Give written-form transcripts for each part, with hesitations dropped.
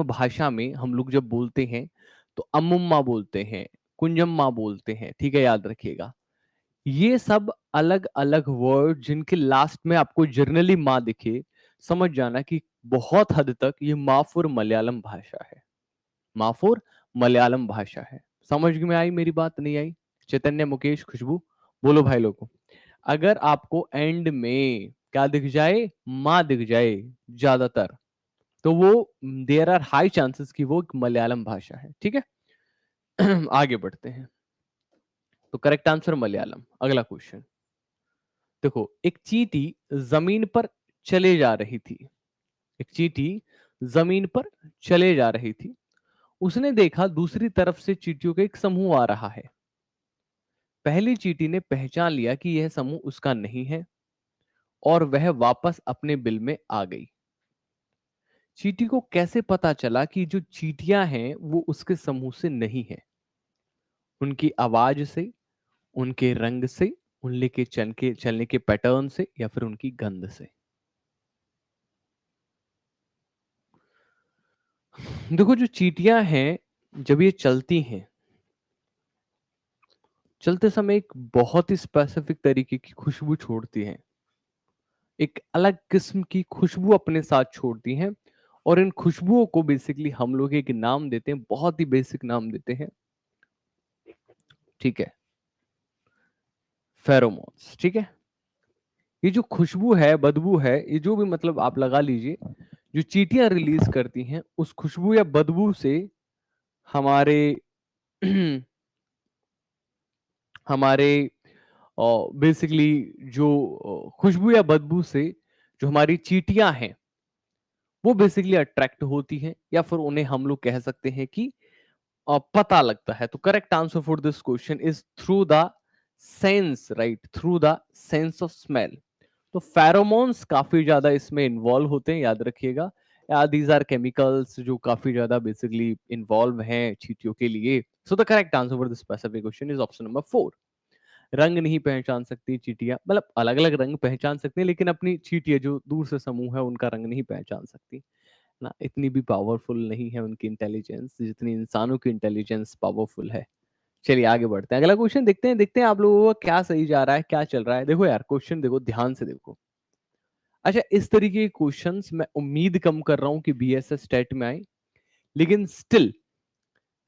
भाषा में हम लोग जब बोलते हैं तो अम्मुम्मा बोलते हैं, कुंजम्मा बोलते हैं, ठीक है, याद रखिएगा। ये सब अलग अलग वर्ड जिनके लास्ट में आपको जनरली माँ दिखे, समझ जाना कि बहुत हद तक ये माफुर मलयालम भाषा है। माफुर मलयालम भाषा है। समझ में आई मेरी बात? नहीं आई? चैतन्य, मुकेश, खुशबू, बोलो भाई लोगों। अगर आपको एंड में क्या दिख जाए, माँ दिख जाए ज्यादातर, तो वो देयर आर हाई चांसेस कि वो एक मलयालम भाषा है। ठीक है। आगे बढ़ते हैं। तो करेक्ट आंसर मलयालम। अगला क्वेश्चन देखो, एक चींटी जमीन पर चले जा रही थी। एक चींटी जमीन पर चले जा रही थी। उसने देखा दूसरी तरफ से चींटियों का एक समूह आ रहा है। पहली चींटी ने पहचान लिया कि यह समूह उसका नहीं है और वह वापस अपने बिल में आ गई। चींटी को कैसे पता चला कि जो चींटियां हैं वो उसके समूह से नहीं है? उनकी आवाज से, उनके रंग से, उनके चलने के पैटर्न से, या फिर उनकी गंध से? देखो, जो चींटियां हैं जब ये चलती हैं, चलते समय एक बहुत ही स्पेसिफिक तरीके की खुशबू छोड़ती हैं। एक अलग किस्म की खुशबू अपने साथ छोड़ती हैं। और इन खुशबुओं को बेसिकली हम लोग एक नाम देते हैं, बहुत ही बेसिक नाम देते हैं। ठीक है, फेरोमोन्स। ठीक है। ये जो खुशबू है, बदबू है, ये जो भी मतलब आप लगा लीजिए, जो चींटियां रिलीज करती हैं, उस खुशबू या बदबू से हमारे हमारे बेसिकली जो खुशबू या बदबू से जो हमारी चींटियां हैं वो बेसिकली अट्रैक्ट होती हैं, या फिर उन्हें हम लोग कह सकते हैं कि पता लगता है। तो correct answer for this question is through the sense, right, through the sense of smell. तो फेरोमोन्स काफी ज्यादा इसमें इन्वॉल्व होते हैं, याद रखिएगा। दीज आर केमिकल्स जो काफी ज्यादा बेसिकली इन्वॉल्व हैं चींटियों के लिए। So the correct answer for this specific question is option number 4। रंग नहीं पहचान सकती चींटियां, मतलब अलग अलग रंग पहचान सकती हैं, लेकिन अपनी चींटियां जो दूर से समूह है उनका रंग नहीं पहचान सकती ना। इतनी भी पावरफुल नहीं है उनकी इंटेलिजेंस जितनी इंसानों की इंटेलिजेंस पावरफुल है। चलिए आगे बढ़ते हैं, अगला क्वेश्चन देखते हैं आप लोगों का क्या सही जा रहा है, क्या चल रहा है। देखो यार, क्वेश्चन देखो, ध्यान से देखो। अच्छा, इस तरीके के क्वेश्चंस मैं उम्मीद कम कर रहा हूं कि बीएसएस टेट में आए, लेकिन स्टिल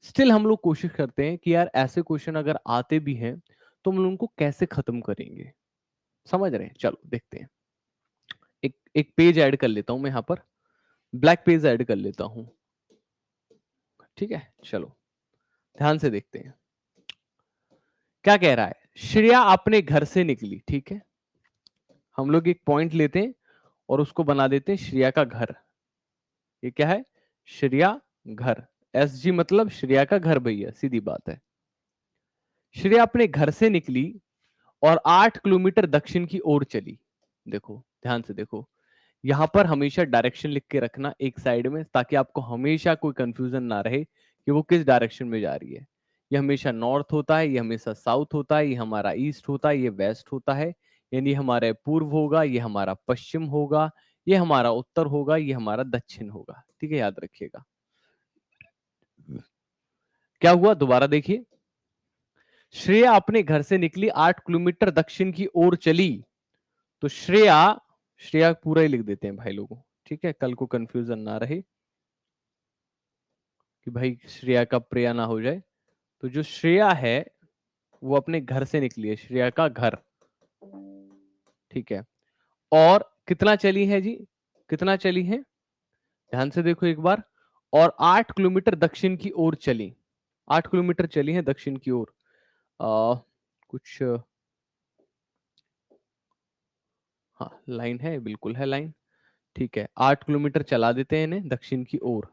स्टिल हम लोग कोशिश करते हैं कि यार ऐसे क्वेश्चन अगर आते भी हैं तो हम लोग उनको कैसे खत्म करेंगे। समझ रहे हैं? चलो देखते हैं। एक एक पेज ऐड कर लेता हूं मैं यहाँ पर, ब्लैक पेज ऐड कर लेता हूं। ठीक है, चलो ध्यान से देखते हैं क्या कह रहा है। श्रेया अपने घर से निकली। ठीक है, हम लोग एक पॉइंट लेते हैं और उसको बना देते हैं श्रेया का घर। ये क्या है? श्रेया घर। एस जी मतलब श्रेया का घर भैया, सीधी बात है। श्रेया अपने घर से निकली और 8 किलोमीटर दक्षिण की ओर चली। देखो, ध्यान से देखो, यहां पर हमेशा डायरेक्शन लिख के रखना एक साइड में, ताकि आपको हमेशा कोई कंफ्यूजन ना रहे कि वो किस डायरेक्शन में जा रही है। ये हमेशा नॉर्थ होता है, ये हमेशा साउथ होता है, ये हमारा ईस्ट होता है, ये वेस्ट होता है। यानी हमारे पूर्व होगा, ये हमारा पश्चिम होगा, ये हमारा उत्तर होगा, ये हमारा दक्षिण होगा। ठीक है, याद रखिएगा। क्या हुआ, दोबारा देखिए। श्रेया अपने घर से निकली, 8 किलोमीटर दक्षिण की ओर चली। तो श्रेया, श्रेया पूरा ही लिख देते हैं भाई लोगों, ठीक है, कल को कंफ्यूजन ना रहे कि भाई श्रेया का प्रिया ना हो जाए। तो जो श्रेया है वो अपने घर से निकली है, श्रेया का घर। ठीक है, और कितना चली है जी, कितना चली है, ध्यान से देखो एक बार। और 8 किलोमीटर दक्षिण की ओर चली, 8 किलोमीटर चली है दक्षिण की ओर। कुछ, हाँ लाइन है, बिल्कुल है लाइन। ठीक है, 8 किलोमीटर चला देते हैं इन्हें दक्षिण की ओर।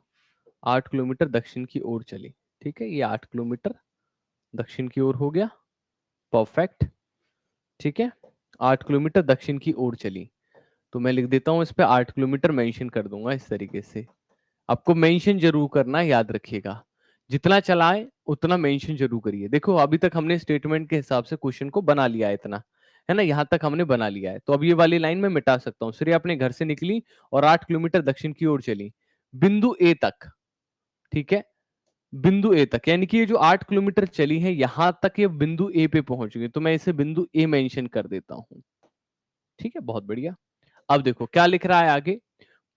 8 किलोमीटर दक्षिण की ओर चली। ठीक है, ये 8 किलोमीटर दक्षिण की ओर हो गया। परफेक्ट। ठीक है, 8 किलोमीटर दक्षिण की ओर चली। तो मैं लिख देता हूं इस पे 8 किलोमीटर मेंशन कर दूंगा इस तरीके से। आपको मेंशन जरूर करना है, याद रखिएगा। जितना चलाए उतना मेंशन जरूर करिए। देखो अभी तक हमने स्टेटमेंट के हिसाब से क्वेश्चन को बना लिया है, इतना है ना, यहां तक हमने बना लिया है। तो अब ये वाली लाइन में मिटा सकता हूँ। श्रेया अपने घर से निकली और 8 किलोमीटर दक्षिण की ओर चली, बिंदु ए तक। ठीक है, बिंदु ए तक, यानी कि ये जो 8 किलोमीटर चली है यहां तक ये बिंदु ए पे पहुंच गई, तो मैं इसे बिंदु ए मेंशन कर देता हूं। ठीक है, बहुत बढ़िया। अब देखो क्या लिख रहा है आगे,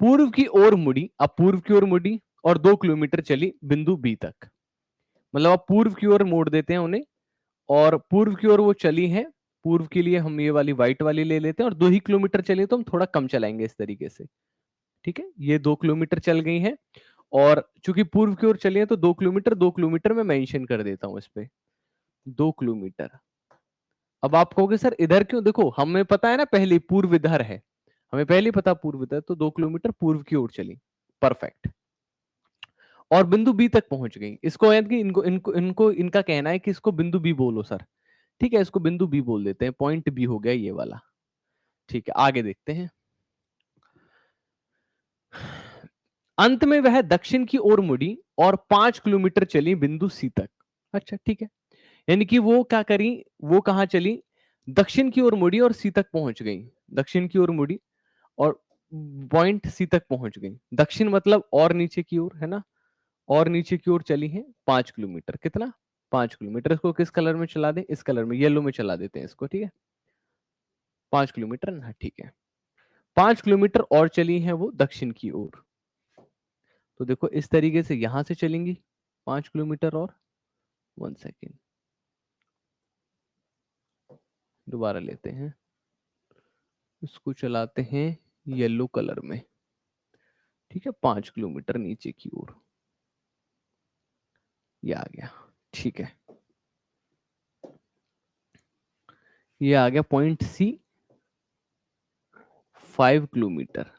पूर्व की ओर मुड़ी, अब पूर्व की ओर मुड़ी और 2 किलोमीटर चली बिंदु बी तक, मतलब अब पूर्व की ओर मोड़ देते हैं उन्हें, और पूर्व की ओर वो चली है, पूर्व के लिए हम ये वाली व्हाइट वाली ले लेते हैं, और 2 ही किलोमीटर चली तो हम थोड़ा कम चलाएंगे इस तरीके से। ठीक है, ये 2 किलोमीटर चल गई है, और चूंकि पूर्व की ओर चली है तो 2 किलोमीटर मैं मेंशन कर देता हूं इस पे, 2 किलोमीटर। अब आप कहोगे सर इधर क्यों, देखो हमें पता है ना पहले पूर्व इधर है, हमें पहले पता पूर्व इधर, तो 2 किलोमीटर पूर्व की ओर चली, परफेक्ट, और बिंदु बी तक पहुंच गई। इसको यानी कि इनको इनको इनको इनका कहना है कि इसको बिंदु बी बोलो सर। ठीक है, इसको बिंदु बी बोल देते हैं, पॉइंट बी हो गया ये वाला। ठीक है, आगे देखते हैं। अंत में वह दक्षिण की ओर मुड़ी और 5 किलोमीटर चली बिंदु सी तक। अच्छा ठीक है, यानी कि वो क्या करी, वो कहां चली, दक्षिण की ओर मुड़ी और सी तक पहुंच गई, दक्षिण की ओर मुड़ी और पॉइंट सी तक पहुंच गई। दक्षिण मतलब और नीचे की ओर है ना, और नीचे की ओर चली है 5 किलोमीटर, कितना, 5 किलोमीटर। इसको किस कलर में चला दें, इस कलर में, येलो में चला देते हैं इसको। ठीक है, 5 किलोमीटर ना, ठीक है, 5 किलोमीटर और चली है वो दक्षिण की ओर। तो देखो इस तरीके से यहां से चलेंगी 5 किलोमीटर और, 1 सेकेंड, दोबारा लेते हैं, इसको चलाते हैं येलो कलर में। ठीक है, 5 किलोमीटर नीचे की ओर, ये आ गया। ठीक है, ये आ गया पॉइंट सी, 5 किलोमीटर,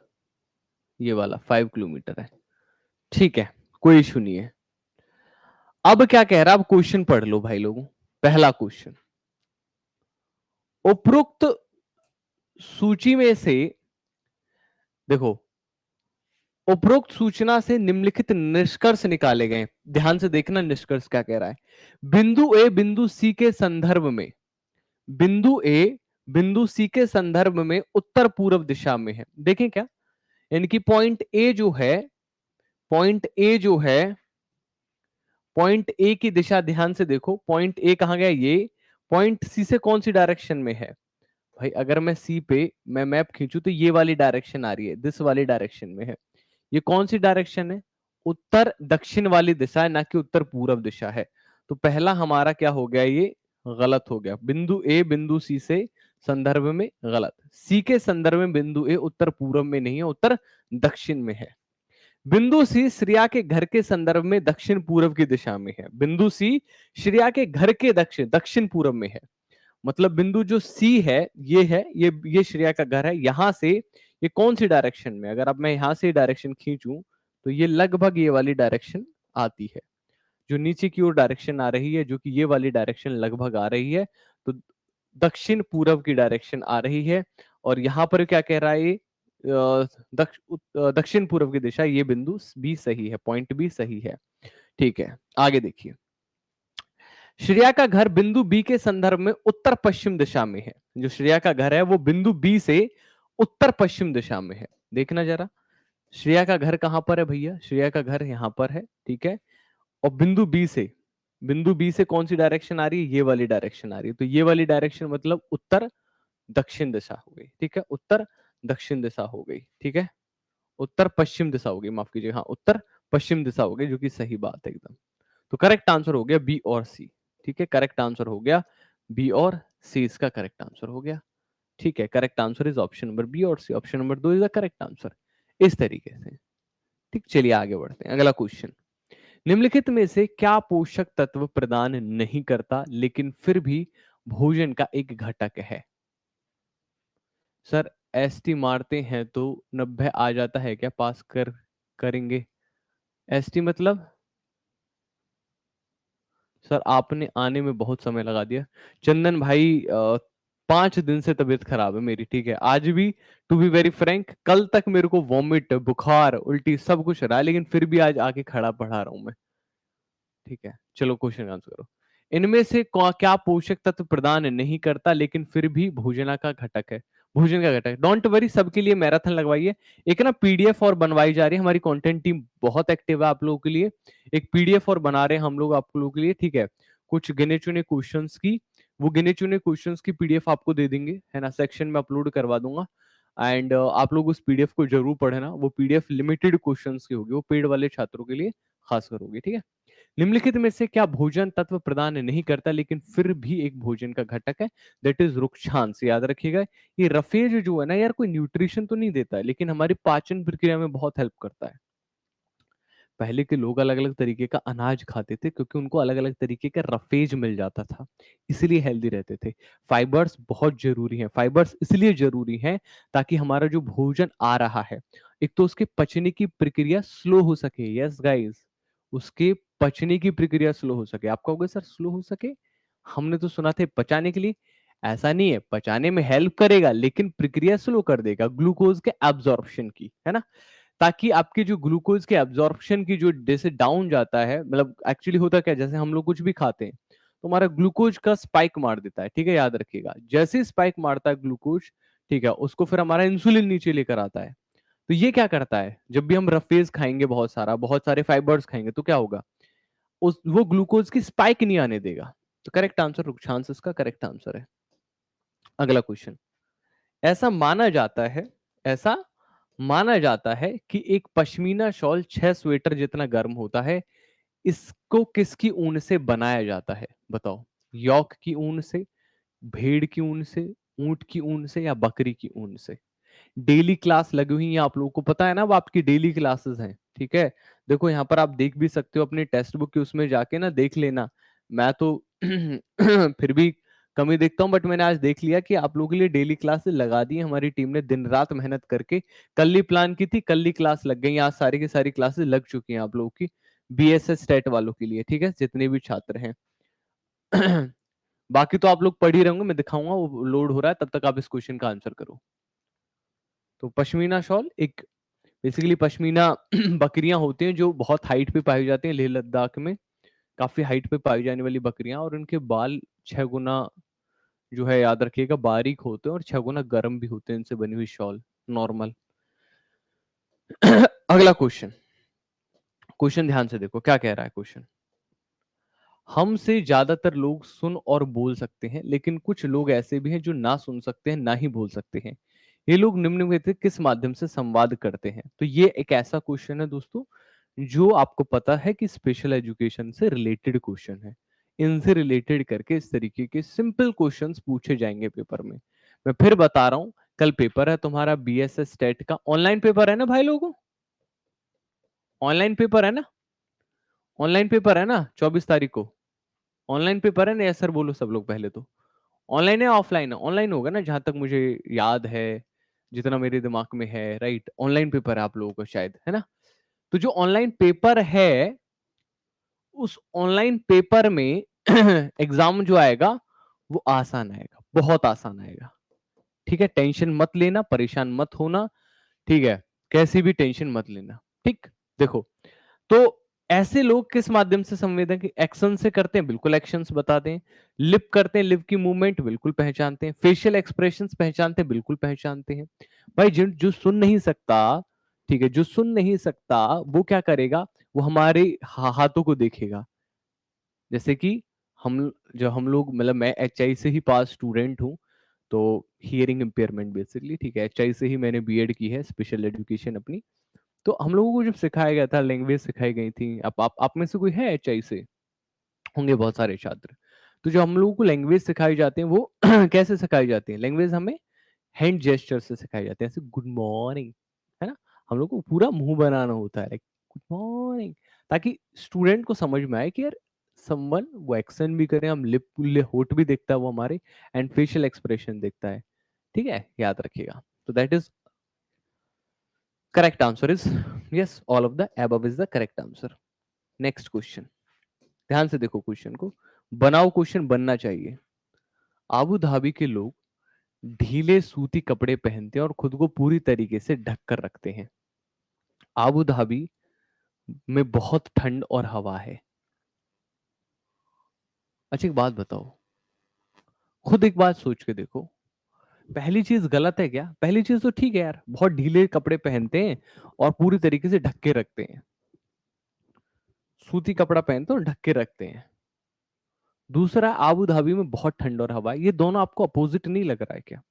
ये वाला 5 किलोमीटर है। ठीक है, कोई इशू नहीं है। अब क्या कह रहा है, अब क्वेश्चन पढ़ लो भाई लोगों। पहला क्वेश्चन, उपरोक्त सूची में से, देखो उपरोक्त सूचना से निम्नलिखित निष्कर्ष निकाले गए। ध्यान से देखना निष्कर्ष क्या कह रहा है। बिंदु ए बिंदु सी के संदर्भ में, बिंदु ए बिंदु सी के संदर्भ में उत्तर पूर्व दिशा में है। देखें क्या, यानी कि पॉइंट ए जो है, पॉइंट ए जो है, पॉइंट ए की दिशा ध्यान से देखो, पॉइंट ए कहां गया, ये पॉइंट सी से कौन सी डायरेक्शन में है भाई, अगर मैं सी पे मैं मैप खींचू तो ये वाली डायरेक्शन आ रही है, दिस वाली डायरेक्शन में है। ये कौन सी डायरेक्शन है, उत्तर दक्षिण वाली दिशा है, ना कि उत्तर पूर्व दिशा है। तो पहला हमारा क्या हो गया, ये गलत हो गया। बिंदु ए बिंदु सी से संदर्भ में गलत, सी के संदर्भ में बिंदु ए उत्तर पूर्व में नहीं है, उत्तर दक्षिण में है। बिंदु सी श्रेया के घर के संदर्भ में दक्षिण पूर्व की दिशा में है। बिंदु सी श्रेया के घर के दक्षिण दक्षिण पूर्व में है, मतलब बिंदु जो सी है ये है, ये श्रेया का घर है, यहां से ये कौन सी डायरेक्शन में, अगर अब मैं यहां से डायरेक्शन खींचूं तो ये लगभग ये वाली डायरेक्शन आती है, जो नीचे की ओर डायरेक्शन आ रही है, जो कि ये वाली डायरेक्शन लगभग आ रही है, तो दक्षिण पूर्व की डायरेक्शन आ रही है। और यहां पर क्या कह रहा है ये, दक्षिण पूर्व की दिशा, ये बिंदु बी सही है, पॉइंट बी सही है। ठीक है, आगे देखिए। श्रेया का घर बिंदु बी के संदर्भ में उत्तर पश्चिम दिशा में है। जो श्रेया का घर है वो बिंदु बी से उत्तर पश्चिम दिशा में है। देखना जरा, श्रेया का घर कहां पर है भैया, श्रेया का घर यहां पर है। ठीक है, और बिंदु बी से, बिंदु बी से कौन सी डायरेक्शन आ रही है, ये वाली डायरेक्शन आ रही है, तो ये वाली डायरेक्शन मतलब उत्तर दक्षिण दिशा हो गई। ठीक है, उत्तर दक्षिण दिशा हो गई। ठीक है, उत्तर पश्चिम दिशा हो गई, माफ कीजिए, हाँ उत्तर पश्चिम दिशा हो गई, जो कि सही बात है एकदम। तो करेक्ट आंसर हो गया बी और सी। ठीक है, करेक्ट आंसर हो गया बी और सी, इसका करेक्ट आंसर हो गया। ठीक है, correct answer is option number B और C, option number 2 is the correct answer, इस तरीके से। ठीक, चलिए आगे बढ़ते हैं। अगला क्वेश्चन, निम्नलिखित में से क्या पोषक तत्व प्रदान नहीं करता लेकिन फिर भी भोजन का एक घटक है। सर एसटी मारते हैं तो 90 आ जाता है क्या, पास करेंगे। एसटी मतलब सर आपने आने में बहुत समय लगा दिया। चंदन भाई 5 दिन से तबीयत खराब है मेरी। ठीक है, आज भी टू बी वेरी फ्रैंक, कल तक मेरे को वॉमिट बुखार उल्टी सब कुछ रहा है, लेकिन फिर भी आज आके खड़ा पढ़ा रहा हूं मैं। ठीक है, चलो क्वेश्चन आंसर करो। इनमें से क्या पोषक तत्व प्रदान नहीं करता लेकिन फिर भी भोजना का घटक है। भोजन का घटक। डोंट वरी, सबके लिए मैराथन लगवाइए। एक ना पीडीएफ और बनवाई जा रही है, हमारी कंटेंट टीम बहुत एक्टिव है आप लोगों के लिए। एक पीडीएफ और बना रहे हैं हम लोग आप लोगों के लिए, ठीक है। कुछ गिने चुने क्वेश्चंस की, वो गिने चुने क्वेश्चंस की पीडीएफ आपको दे देंगे, है ना, सेक्शन में अपलोड करवा दूंगा। एंड आप लोग उस पीडीएफ को जरूर पढ़ना। वो पीडीएफ लिमिटेड क्वेश्चंस की होगी, वो पेड वाले छात्रों के लिए खास कर होगी, ठीक है। निम्नलिखित में से क्या भोजन तत्व प्रदान नहीं करता लेकिन फिर भी एक भोजन का घटक है? दैट इज रुक्षांश। याद रखिएगा, ये रफेज जो है ना यार, कोई न्यूट्रिशन तो नहीं देता है लेकिन हमारी पाचन प्रक्रिया में बहुत हेल्प करता है। पहले के लोग अलग अलग तरीके का अनाज खाते थे क्योंकि उनको अलग अलग तरीके का रफेज मिल जाता था, इसलिए हेल्दी रहते थे। फाइबर्स बहुत जरूरी हैं। फाइबर्स इसलिए जरूरी हैं ताकि हमारा जो भोजन आ रहा है, एक तो उसके पचने की प्रक्रिया स्लो हो सके। यस गाइस, उसके पचने की प्रक्रिया स्लो हो सके। आप कहोगे सर स्लो हो सके, हमने तो सुना थे पचाने के लिए। ऐसा नहीं है, पचाने में हेल्प करेगा लेकिन प्रक्रिया स्लो कर देगा ग्लूकोज के एब्जॉर्प्शन की, है ना। ताकि आपके जो ग्लूकोज के एब्जॉर्प्शन की जो जैसे डाउन जाता है, मतलब एक्चुअली होता क्या है, जैसे हम लोग कुछ भी खाते हैं तो हमारा ग्लूकोज का स्पाइक मार देता है, ठीक है, याद रखिएगा। जैसे स्पाइक मारता है ग्लूकोज, ठीक है, उसको फिर हमारा इंसुलिन नीचे लेकर आता है। तो ये क्या करता है, जब भी हम रफेज खाएंगे, बहुत सारे फाइबर्स खाएंगे, तो क्या होगा, उस वो ग्लूकोज की स्पाइक नहीं आने देगा। तो करेक्ट आंसर रुक्षांश इसका करेक्ट आंसर है। अगला क्वेश्चन। ऐसा माना जाता है, ऐसा माना जाता है कि एक पश्मीना शॉल 6 स्वेटर जितना गर्म होता है। इसको किसकी ऊन से बनाया जाता है, बताओ। यॉक की ऊन से, भेड़ की ऊन से, ऊंट की ऊन से, या बकरी की ऊन से? डेली क्लास लगी हुई है, आप लोगों को पता है ना, वो आपकी डेली क्लासेस हैं, ठीक है। देखो यहाँ पर आप देख भी सकते हो अपने टेक्स्ट बुक के उसमें जाके ना, देख लेना। मैं तो फिर भी कमी देखता हूँ, बट मैंने आज देख लिया कि आप लोगों के लिए डेली क्लासेस लगा दी है हमारी टीम ने, दिन रात मेहनत करके। कल ही प्लान की थी, कल ही क्लास लग गई, आज सारी की सारी क्लासेस लग चुकी हैं आप लोगों की, बीएसएस स्टेट वालों के लिए, ठीक है, जितने भी छात्र हैं। बाकी तो आप लोग पढ़ ही रहेंगे, मैं दिखाऊंगा, वो लोड हो रहा है, तब तक आप इस क्वेश्चन का आंसर करो। तो पश्मीना शॉल एक, बेसिकली पश्मीना बकरियां होती हैं जो बहुत हाइट पे पाई जाती हैं, लेह लद्दाख में काफी हाइट पे पाई जाने वाली बकरियां, और उनके बाल 6 गुना जो है, याद रखिएगा, बारीक होते हैं और 6 गुना गर्म भी होते हैं इनसे बनी हुई शॉल, नॉर्मल। अगला क्वेश्चन, क्वेश्चन ध्यान से देखो क्या कह रहा है क्वेश्चन। हमसे ज्यादातर लोग सुन और बोल सकते हैं लेकिन कुछ लोग ऐसे भी हैं जो ना सुन सकते हैं ना ही बोल सकते हैं। ये लोग निम्न में से किस माध्यम से संवाद करते हैं? तो ये एक ऐसा क्वेश्चन है दोस्तों जो आपको पता है कि स्पेशल एजुकेशन से रिलेटेड क्वेश्चन है। इनसे रिलेटेड करके इस तरीके के सिंपल क्वेश्चंस पूछे जाएंगे पेपर में। मैं फिर बता रहा हूं, कल पेपर है तुम्हारा बीएसएस स्टेट का। ऑनलाइन पेपर है ना भाई लोगों, ऑनलाइन पेपर है ना, ऑनलाइन पेपर है ना 24 तारीख को? ऑनलाइन पेपर है ना, यस सर बोलो सब लोग पहले तो। ऑनलाइन है ऑफलाइन है? ऑनलाइन होगा ना, जहां तक मुझे याद है, जितना मेरे दिमाग में है, राइट, ऑनलाइन पेपर है आप लोगों का शायद, है ना। तो जो ऑनलाइन पेपर है, उस ऑनलाइन पेपर में एग्जाम जो आएगा वो आसान आएगा, बहुत आसान आएगा, ठीक है। टेंशन मत लेना, परेशान मत होना, ठीक है, कैसी भी टेंशन मत लेना, ठीक। देखो, तो ऐसे लोग किस माध्यम से संवेदन की एक्शन से करते हैं? बिल्कुल एक्शंस बता दें। लिप करते हैं, लिप की मूवमेंट बिल्कुल पहचानते हैं। फेशियल एक्सप्रेशंस पहचानते हैं, बिल्कुल पहचानते हैं। भाई जिन जो सुन नहीं सकता, ठीक है, जो सुन नहीं सकता वो क्या करेगा, वो हमारे हाथों को देखेगा। जैसे कि हम, जो हम लोग, मतलब मैं एचआई से ही पास स्टूडेंट हूँ, तो हियरिंग इम्पेयरमेंट बेसिकली, ठीक है, एचआई से ही मैंने बीएड की है, स्पेशल एजुकेशन अपनी। तो हम लोगों को जब सिखाया गया था, लैंग्वेज सिखाई गई थी। अब आप में से कोई है एचआई से? होंगे बहुत सारे छात्र। तो जो हम लोगों को लैंग्वेज सिखाई जाती है वो कैसे सिखाई जाती है? लैंग्वेज हमें हैंड जेस्चर से सिखाई जाती है, ऐसे गुड मॉर्निंग, है ना। हम लोग को पूरा मुंह बनाना होता है, लाइक गुड मॉर्निंग, ताकि स्टूडेंट को समझ में आए कि यार समवन वो एक्शन भी करे, हम लिप होठ भी देखता है वो हमारे, एंड फेशियल एक्सप्रेशन देखता है, ठीक है, याद रखिएगा। तो that is correct answer is yes, all of the above is the correct answer. Next question, ध्यान से देखो क्वेश्चन को, बनाओ क्वेश्चन बनना चाहिए। आबू धाबी के लोग ढीले सूती कपड़े पहनते हैं और खुद को पूरी तरीके से ढक कर रखते हैं। आबू धाबी में बहुत ठंड और हवा है। अच्छा एक बात बताओ, खुद एक बात सोच के देखो, पहली चीज गलत है क्या? पहली चीज तो ठीक है यार, बहुत ढीले कपड़े पहनते हैं और पूरी तरीके से ढक के रखते हैं, सूती कपड़ा पहनते हैं और ढक के रखते हैं। दूसरा, आबू धाबी में बहुत ठंड और हवा है। ये दोनों आपको अपोजिट नहीं लग रहा है क्या?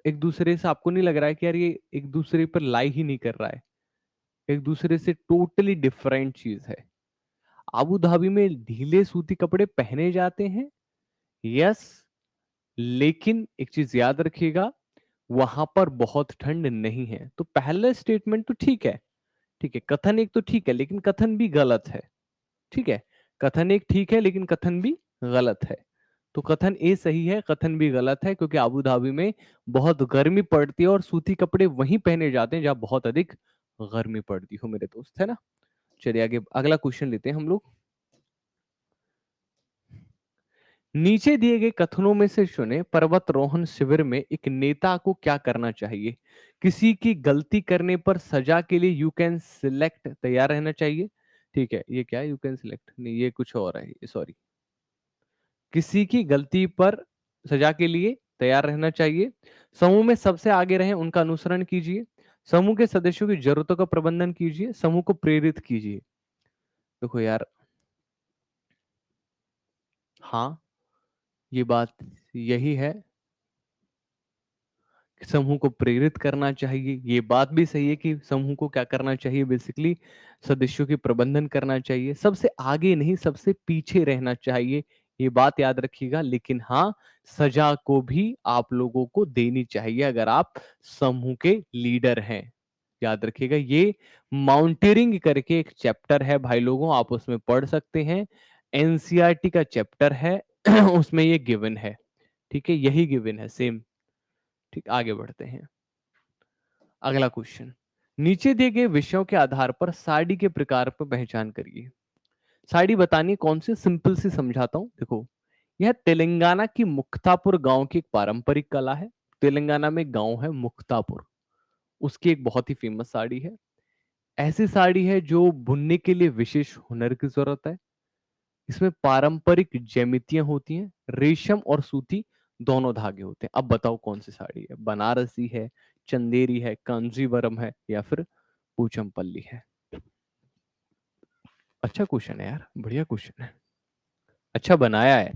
एक दूसरे से आपको नहीं लग रहा है कि यार ये एक दूसरे पर लाई ही नहीं कर रहा है? एक दूसरे से टोटली डिफरेंट चीज है। आबू धाबी में ढीले सूती कपड़े पहने जाते हैं, यस, लेकिन एक चीज याद रखिएगा, वहां पर बहुत ठंड नहीं है। तो पहला स्टेटमेंट तो ठीक है, ठीक है, कथन एक तो ठीक है लेकिन कथन भी गलत है। ठीक है, कथन एक ठीक है लेकिन कथन भी गलत है। तो कथन ए सही है, कथन भी गलत है, क्योंकि आबू धाबी में बहुत गर्मी पड़ती है और सूती कपड़े वहीं पहने जाते हैं जहां बहुत अधिक गर्मी पड़ती हो मेरे दोस्त, है ना। चलिए आगे अगला क्वेश्चन लेते हैं हम लोग। नीचे दिए गए कथनों में से चुने पर्वतारोहण शिविर में एक नेता को क्या करना चाहिए? किसी की गलती करने पर सजा के लिए यू कैन सिलेक्ट तैयार रहना चाहिए। ठीक है, ये क्या है? यू कैन सिलेक्ट नहीं, ये कुछ और है, सॉरी। किसी की गलती पर सजा के लिए तैयार रहना चाहिए। समूह में सबसे आगे रहें, उनका अनुसरण कीजिए। समूह के सदस्यों की जरूरतों का प्रबंधन कीजिए। समूह को प्रेरित कीजिए। देखो यार, हाँ, ये बात यही है, समूह को प्रेरित करना चाहिए। ये बात भी सही है कि समूह को क्या करना चाहिए, बेसिकली सदस्यों की प्रबंधन करना चाहिए। सबसे आगे नहीं, सबसे पीछे रहना चाहिए, ये बात याद रखिएगा। लेकिन हाँ, सजा को भी आप लोगों को देनी चाहिए अगर आप समूह के लीडर हैं। याद रखिएगा, ये माउंटेरिंग करके एक चैप्टर है भाई लोगों, आप उसमें पढ़ सकते हैं। एनसीईआरटी का चैप्टर है उसमें ये गिवन है। ठीक है, यही गिवन है सेम। ठीक, आगे बढ़ते हैं। अगला क्वेश्चन, नीचे दिए गए विषयों के आधार पर साड़ी के प्रकार पर पहचान करिए। साड़ी बतानी कौन सी, सिंपल सी समझाता हूं, देखो। यह तेलंगाना की मुक्तापुर गांव की एक पारंपरिक कला है। तेलंगाना में गांव है मुक्तापुर, उसकी एक बहुत ही फेमस साड़ी है। ऐसी साड़ी है जो बुनने के लिए विशेष हुनर की जरूरत है। इसमें पारंपरिक ज्यामितियां होती हैं, रेशम और सूती दोनों धागे होते हैं। अब बताओ कौन सी साड़ी है? बनारसी है, चंदेरी है, कांजीवरम है, या फिर पूचमपल्ली है? अच्छा क्वेश्चन है यार, बढ़िया क्वेश्चन है, अच्छा बनाया है।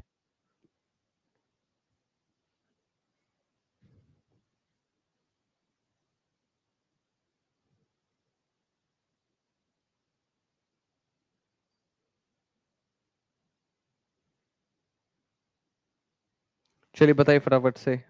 चलिए बताइए फटाफट से।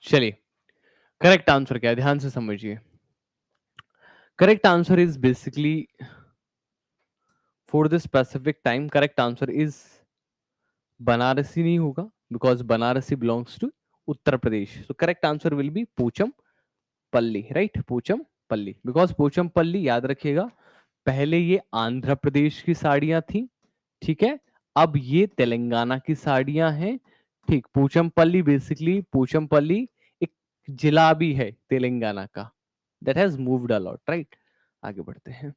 चलिए, करेक्ट आंसर क्या है, ध्यान से समझिए। Correct answer is basically for the specific time, correct answer is Banarasi नहीं होगा, because Banarasi belongs to Uttar Pradesh. So correct answer will be Pochampally, right, पूचम पल्ली। बिकॉज पूचम पल्ली याद रखिएगा, पहले ये आंध्र प्रदेश की साड़ियां थी, ठीक है, अब ये तेलंगाना की साड़ियां हैं। ठीक, पूचमपल्ली बेसिकली, पूचमपल्ली एक जिला भी है तेलंगाना का, that has moved a lot, right. आगे बढ़ते हैं।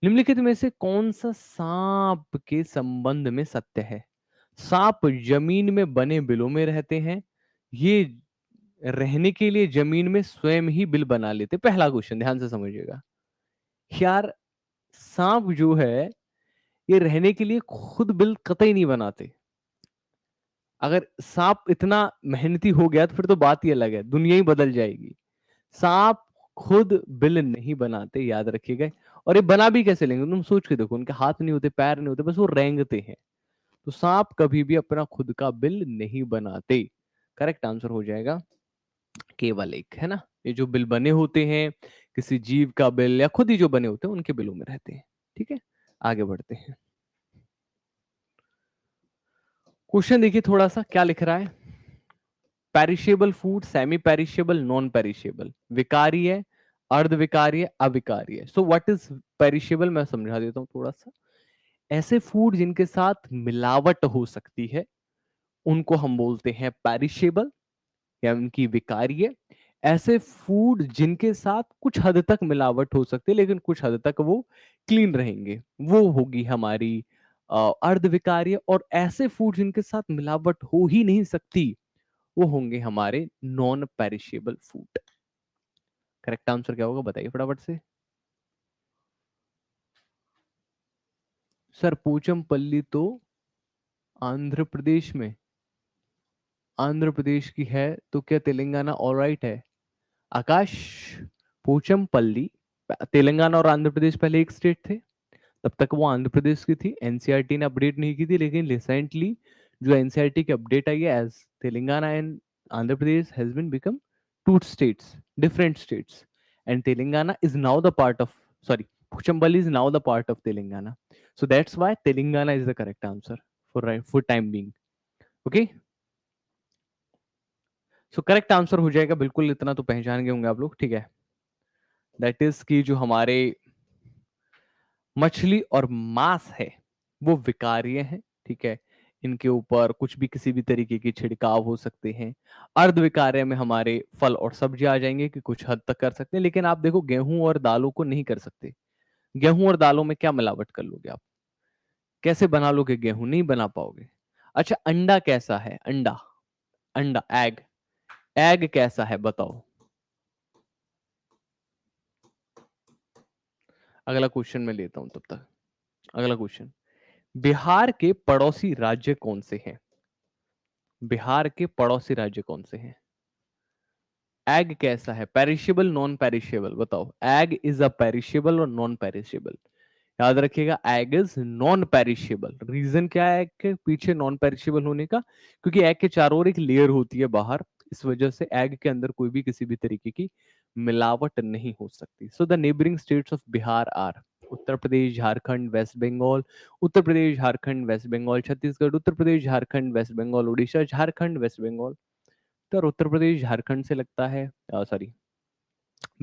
निम्नलिखित में से कौन सा सांप के संबंध में सत्य है? सांप जमीन में बने बिलों में रहते हैं, ये रहने के लिए जमीन में स्वयं ही बिल बना लेते। पहला क्वेश्चन ध्यान से समझिएगा यार, सांप जो है ये रहने के लिए खुद बिल कतई नहीं बनाते। अगर सांप इतना मेहनती हो गया तो फिर तो बात ही अलग है, दुनिया ही बदल जाएगी। सांप खुद बिल नहीं बनाते, याद रखिएगा। और ये बना भी कैसे लेंगे, तुम सोच के देखो, उनके हाथ नहीं होते, पैर नहीं होते, बस वो रेंगते हैं। तो सांप कभी भी अपना खुद का बिल नहीं बनाते। करेक्ट आंसर हो जाएगा केवल एक, है ना। ये जो बिल बने होते हैं, किसी जीव का बिल या खुद ही जो बने होते हैं, उनके बिलों में रहते हैं। ठीक है, आगे बढ़ते हैं। क्वेश्चन देखिए थोड़ा सा क्या लिख रहा है। Perishable food, semi perishable, non perishable, विकारी है, अर्धविकार्य, अविकार्य। सो व्हाट इज पेरिशेबल, मैं समझा देता हूँ थोड़ा सा। ऐसे फूड जिनके साथ मिलावट हो सकती है उनको हम बोलते हैं पेरिशेबल या उनकी विकार्य। ऐसे फूड जिनके साथ कुछ हद तक मिलावट हो सकती है लेकिन कुछ हद तक वो क्लीन रहेंगे, वो होगी हमारी अर्धविकार्य। और ऐसे फूड जिनके साथ मिलावट हो ही नहीं सकती वो होंगे हमारे non perishable food. Correct answer क्या होगा बताइए फटाफट से। सर पोचमपल्ली तो आंध्र प्रदेश में, आंध्र प्रदेश की है तो क्या तेलंगाना ऑलराइट है? आकाश, पोचमपल्ली तेलंगाना और आंध्र प्रदेश पहले एक स्टेट थे, तब तक वो आंध्र प्रदेश की थी। एनसीईआरटी ने अपडेट नहीं की थी, लेकिन रिसेंटली जो एनसीईआरटी की अपडेट आई है, as Telangana and Andhra Pradesh has been become two states, different states, and Telangana is now the part of, sorry, Puchambali is now the part of Telangana. So that's why Telangana is the correct answer for time being. Okay? So correct answer हो जाएगा बिल्कुल, इतना तो पहचान गए होंगे आप लोग, ठीक है। दैट इज कि जो हमारे मछली और मांस है वो विकार्य है, ठीक है। इनके ऊपर कुछ भी किसी भी तरीके की छिड़काव हो सकते हैं। अर्धविकार्य में हमारे फल और सब्जी आ जाएंगे कि कुछ हद तक कर सकते हैं, लेकिन आप देखो गेहूं और दालों को नहीं कर सकते। गेहूं और दालों में क्या मिलावट कर लोगे आप? कैसे बना लोगे गेहूं? नहीं बना पाओगे। अच्छा अंडा कैसा है? अंडा, अंडा एग, एग कैसा है बताओ। अगला क्वेश्चन मैं लेता हूं तब तक। अगला क्वेश्चन, बिहार के पड़ोसी राज्य कौन से हैं? बिहार के पड़ोसी राज्य कौन से हैं? एग कैसा है? पेरिशेबल, नॉन पेरिशेबल बताओ। एग इज अ पेरिशेबल और नॉन पेरिशेबल? याद रखिएगा egg is non perishable. Reason क्या है एग के पीछे नॉन पेरिशेबल होने का? क्योंकि एग के चारों ओर एक लेयर होती है बाहर, इस वजह से एग के अंदर कोई भी किसी भी तरीके की मिलावट नहीं हो सकती। So the neighbouring states of Bihar are Uttar Pradesh, Jharkhand, West Bengal, Uttar Pradesh, Jharkhand, West Bengal, Chhattisgarh, Uttar Pradesh, Jharkhand, West Bengal, Orissa, Jharkhand, West Bengal. तो उत्तर प्रदेश झारखंड से लगता है, सॉरी,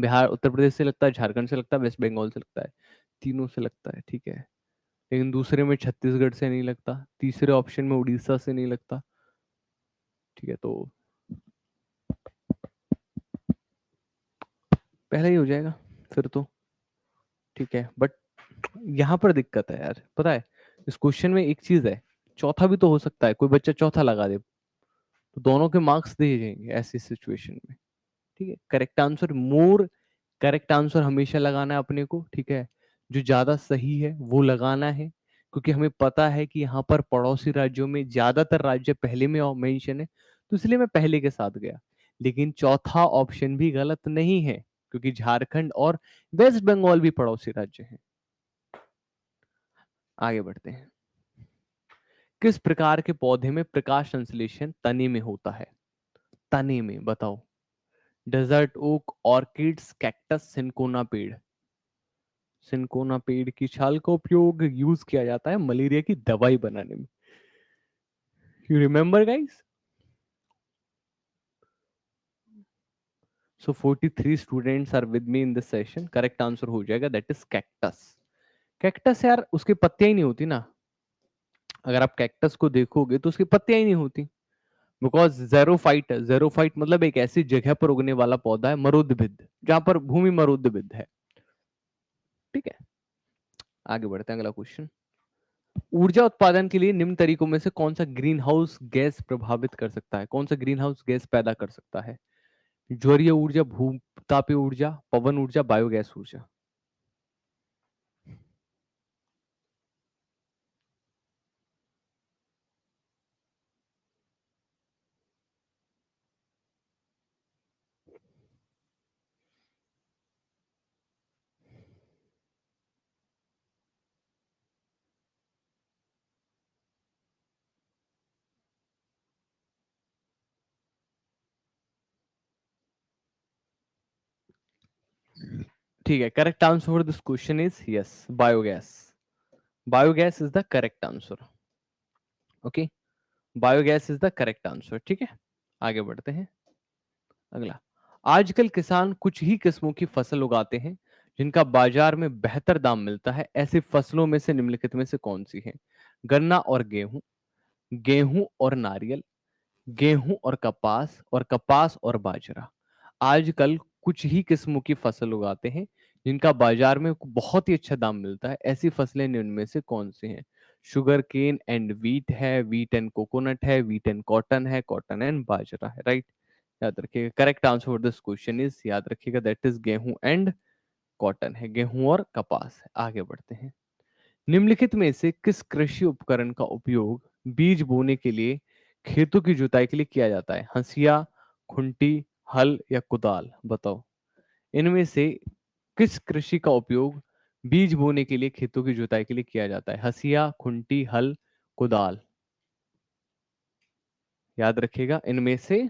बिहार उत्तर प्रदेश से लगता है, झारखंड से लगता है, वेस्ट बंगाल से लगता है, तीनों से लगता है, ठीक है। लेकिन दूसरे में छत्तीसगढ़ से नहीं लगता, तीसरे ऑप्शन में उड़ीसा से नहीं लगता, ठीक है। तो पहला ही हो जाएगा फिर तो, ठीक है। बट यहाँ पर दिक्कत है यार, पता है इस क्वेश्चन में एक चीज है, चौथा भी तो हो सकता है, कोई बच्चा चौथा लगा दे तो दोनों के मार्क्स दिए जाएंगे ऐसी सिचुएशन में, ठीक है। Correct answer more, correct answer हमेशा लगाना है अपने को, ठीक है। जो ज्यादा सही है वो लगाना है, क्योंकि हमें पता है कि यहाँ पर पड़ोसी राज्यों में ज्यादातर राज्य पहले में मेंशन है, तो इसलिए मैं पहले के साथ गया। लेकिन चौथा ऑप्शन भी गलत नहीं है, क्योंकि झारखंड और वेस्ट बंगाल भी पड़ोसी राज्य हैं। आगे बढ़ते हैं। किस प्रकार के पौधे में प्रकाश संश्लेषण तने में होता है? तने में बताओ। Desert oak, orchids, cactus, cinchona पेड़। सिनकोना पेड़ की छाल का उपयोग यूज किया जाता है मलेरिया की दवाई बनाने में। You remember guys? So 43 students are with me in this session. Correct answer हो जाएगा दैट इज कैक्टस। कैक्टस यार उसकी पत्तियां ही नहीं होती ना, अगर आप कैक्टस को देखोगे तो उसकी पत्तियां ही नहीं होती, बिकॉज जेरोफाइट, जेरोफाइट मतलब एक ऐसी जगह पर उगने वाला पौधा है मरुद्भिद, जहां पर भूमि मरुद्भिद है, ठीक है। आगे बढ़ते हैं, अगला क्वेश्चन। ऊर्जा उत्पादन के लिए निम्न तरीकों में से कौन सा ग्रीन हाउस गैस प्रभावित कर सकता है? कौन सा ग्रीन हाउस गैस पैदा कर सकता है? ज्वरीय ऊर्जा, भूतापीय ऊर्जा, पवन ऊर्जा, बायोगैस ऊर्जा। ठीक है, correct answer for this question is yes, biogas. Biogas is the correct answer. Okay, biogas is the correct answer, ठीक है। आगे बढ़ते हैं, अगला। आजकल किसान कुछ ही किस्मों की फसल उगाते हैं जिनका बाजार में बेहतर दाम मिलता है। ऐसी फसलों में से निम्नलिखित में से कौन सी है? गन्ना और गेहूं, गेहूं और नारियल, गेहूं और कपास और बाजरा। आजकल कुछ ही किस्मों की फसल उगाते हैं जिनका बाजार में बहुत ही अच्छा दाम मिलता है। ऐसी फसलें निम्न में से कौन सी हैं? शुगर केन एंड वीट है, वीट एंड कोकोनट है, वीट एंड कॉटन है, कॉटन एंड बाजरा है। राइट, याद रखिएगा। Correct answer for this question is, याद रखिएगा, दैट इज गेहूं एंड कॉटन है, गेहूं और कपास है। आगे बढ़ते हैं। निम्नलिखित में से किस कृषि उपकरण का उपयोग बीज बोने के लिए खेतों की जुताई के लिए किया जाता है? हंसिया, खुंटी, हल या कुदाल? बताओ, इनमें से किस कृषि का उपयोग बीज बोने के लिए खेतों की जुताई के लिए किया जाता है? हंसिया, खुंटी, हल, कुदाल? याद रखिएगा, इनमें से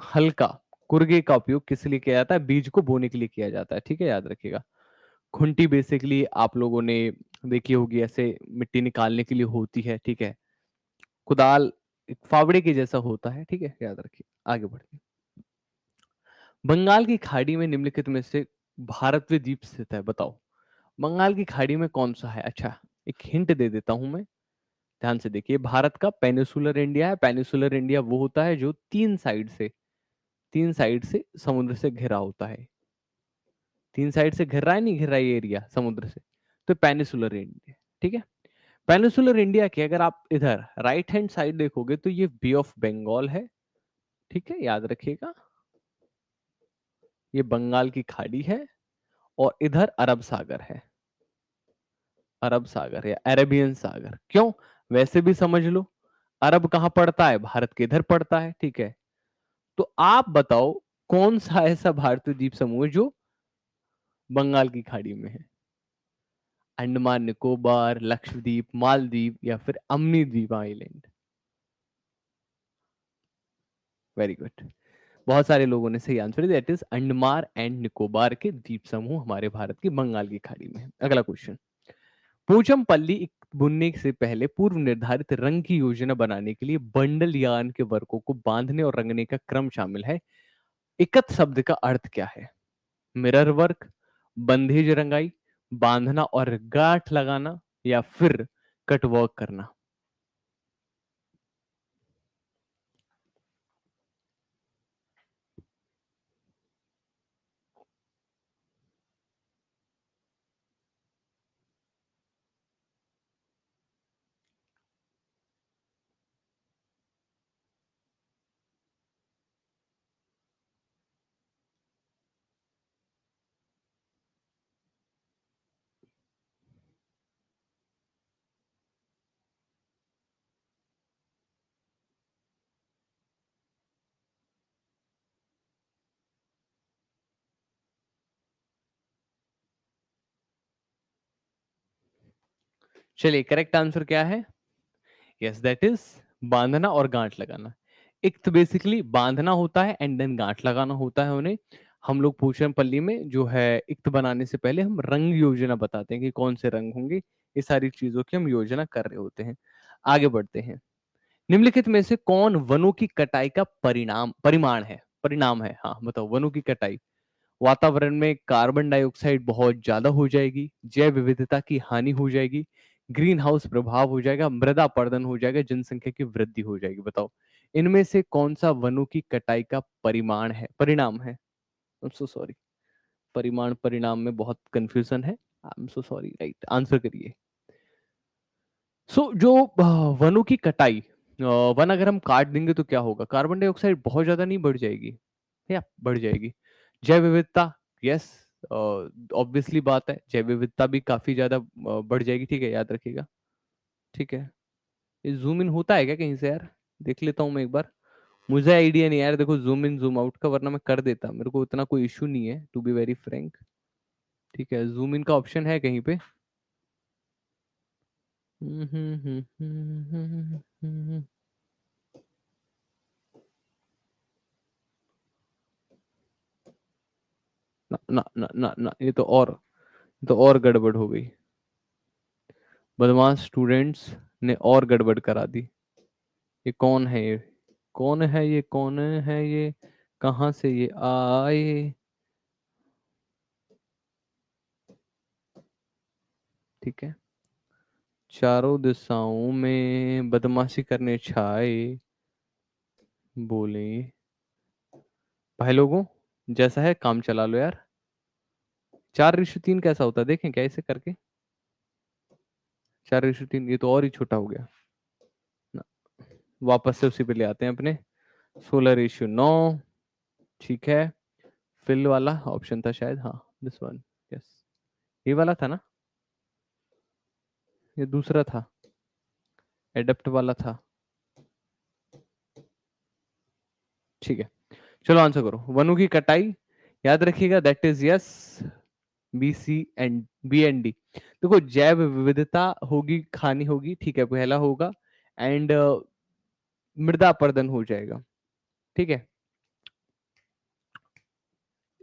हल का, कुरगे का उपयोग किस लिए किया जाता है? बीज को बोने के लिए किया जाता है। ठीक है, याद रखिएगा। खुंटी बेसिकली आप लोगों ने देखी होगी, ऐसे मिट्टी निकालने के लिए होती है। ठीक है। कुदाल एक फावड़े के जैसा होता है। ठीक है, याद रखिए। आगे बढ़ते हैं। बंगाल की खाड़ी में निम्नलिखित में से भारत में द्वीप स्थित है? बताओ, बंगाल की खाड़ी में कौन सा है? अच्छा, एक हिंट दे देता हूं मैं, ध्यान से देखिए। भारत का पेनिसुलर इंडिया है। पेनिसुलर इंडिया वो होता है जो तीन साइड से समुद्र से घिरा होता है। तीन साइड से घिर रहा है, नहीं घिर रहा है ये एरिया समुद्र से, तो पेनिसुलर इंडिया। ठीक है। पेनिसुलर इंडिया के अगर आप इधर राइट हैंड साइड देखोगे तो ये बे ऑफ बंगाल है। ठीक है, याद रखिएगा। ये बंगाल की खाड़ी है और इधर अरब सागर है। अरब सागर या अरेबियन सागर, क्यों? वैसे भी समझ लो, अरब कहां पड़ता है? भारत के इधर पड़ता है। ठीक है। तो आप बताओ, कौन सा ऐसा भारतीय द्वीप समूह है जो बंगाल की खाड़ी में है? अंडमान निकोबार, लक्षद्वीप, मालदीव या फिर अम्नी द्वीप आइलैंड? वेरी गुड, बहुत सारे लोगों ने सही आंसर दिया। That is Andaman and Nicobar के द्वीप समूह हमारे भारत की बंगाल की खाड़ी में है। अगला क्वेश्चन। पोचमपल्ली बुनने से पहले पूर्व निर्धारित रंग की योजना बनाने के लिए बंडल यार्न के वर्कों को बांधने और रंगने का क्रम शामिल है। इकत शब्द का अर्थ क्या है? मिरर वर्क, बंधेज रंगाई, बांधना और गांठ लगाना या फिर कटवर्क करना? चलिए, करेक्ट आंसर क्या है? यस, दैट इज बांधना और गांठ लगाना। एक तो बेसिकली बांधना होता है एंड देन गांठ लगाना होता है उन्हें। हम लोग पूछनपल्ली में जो है इक्त बनाने से पहले हम रंग योजना बताते हैं कि कौन से रंग होंगे। ये सारी चीजों की हम योजना कर रहे होते हैं। आगे बढ़ते हैं। निम्नलिखित में से कौन वनों की कटाई का परिणाम है? हाँ बताओ, वनों की कटाई वातावरण में कार्बन डाइऑक्साइड बहुत ज्यादा हो जाएगी, जैव विविधता की हानि हो जाएगी, ग्रीन हाउस प्रभाव हो जाएगा, मृदा अपरदन हो जाएगा, जनसंख्या की वृद्धि हो जाएगी? बताओ, इनमें से कौन सा वनों की कटाई का परिणाम है? आई एम सो सॉरी, परिणाम में बहुत कंफ्यूजन है। I am so sorry. Right, answer करिए। जो वनों की कटाई, वन अगर हम काट देंगे तो क्या होगा? कार्बन डाइऑक्साइड बहुत ज्यादा नहीं बढ़ जाएगी? या बढ़ जाएगी। जैव विविधता, यस, ऑब्वियसली बात है, जैव विविधता भी काफी ज्यादा बढ़ जाएगी। ठीक है, याद रखिएगा। ठीक है। ये जूम इन होता है क्या कहीं से यार? देख लेता हूँ मैं एक बार। मुझे आइडिया नहीं यार, देखो जूम इन जूम आउट का, वरना मैं कर देता, मेरे को इतना कोई इश्यू नहीं है, टू बी वेरी फ्रैंक। ठीक है, जूम इन का ऑप्शन है कहीं पे? ना ना ना ना ना, ये तो और गड़बड़ हो गई। बदमाश स्टूडेंट्स ने और गड़बड़ करा दी। ये कौन है? ये कौन है? ये कौन है? ये कहां से ये आए, ठीक है। चारों दिशाओं में बदमाशी करने छाए, बोले भाई लोगों जैसा है काम चला लो यार। 4:3 कैसा होता है देखें क्या इसे करके। 4:3 ये तो और ही छोटा हो गया ना। वापस से उसी पे ले आते हैं अपने। 16:9, ठीक है। फिल वाला ऑप्शन था शायद, हाँ दिस वन, यस ये वाला था ना, ये दूसरा था, एडप्ट वाला था, ठीक है। चलो आंसर करो। वनों की कटाई, याद रखिएगा that is yes, B and D. देखो जैव विविधता होगी, खानी होगी, ठीक है, पहला होगा। एंड मृदा अपरदन हो जाएगा, ठीक है।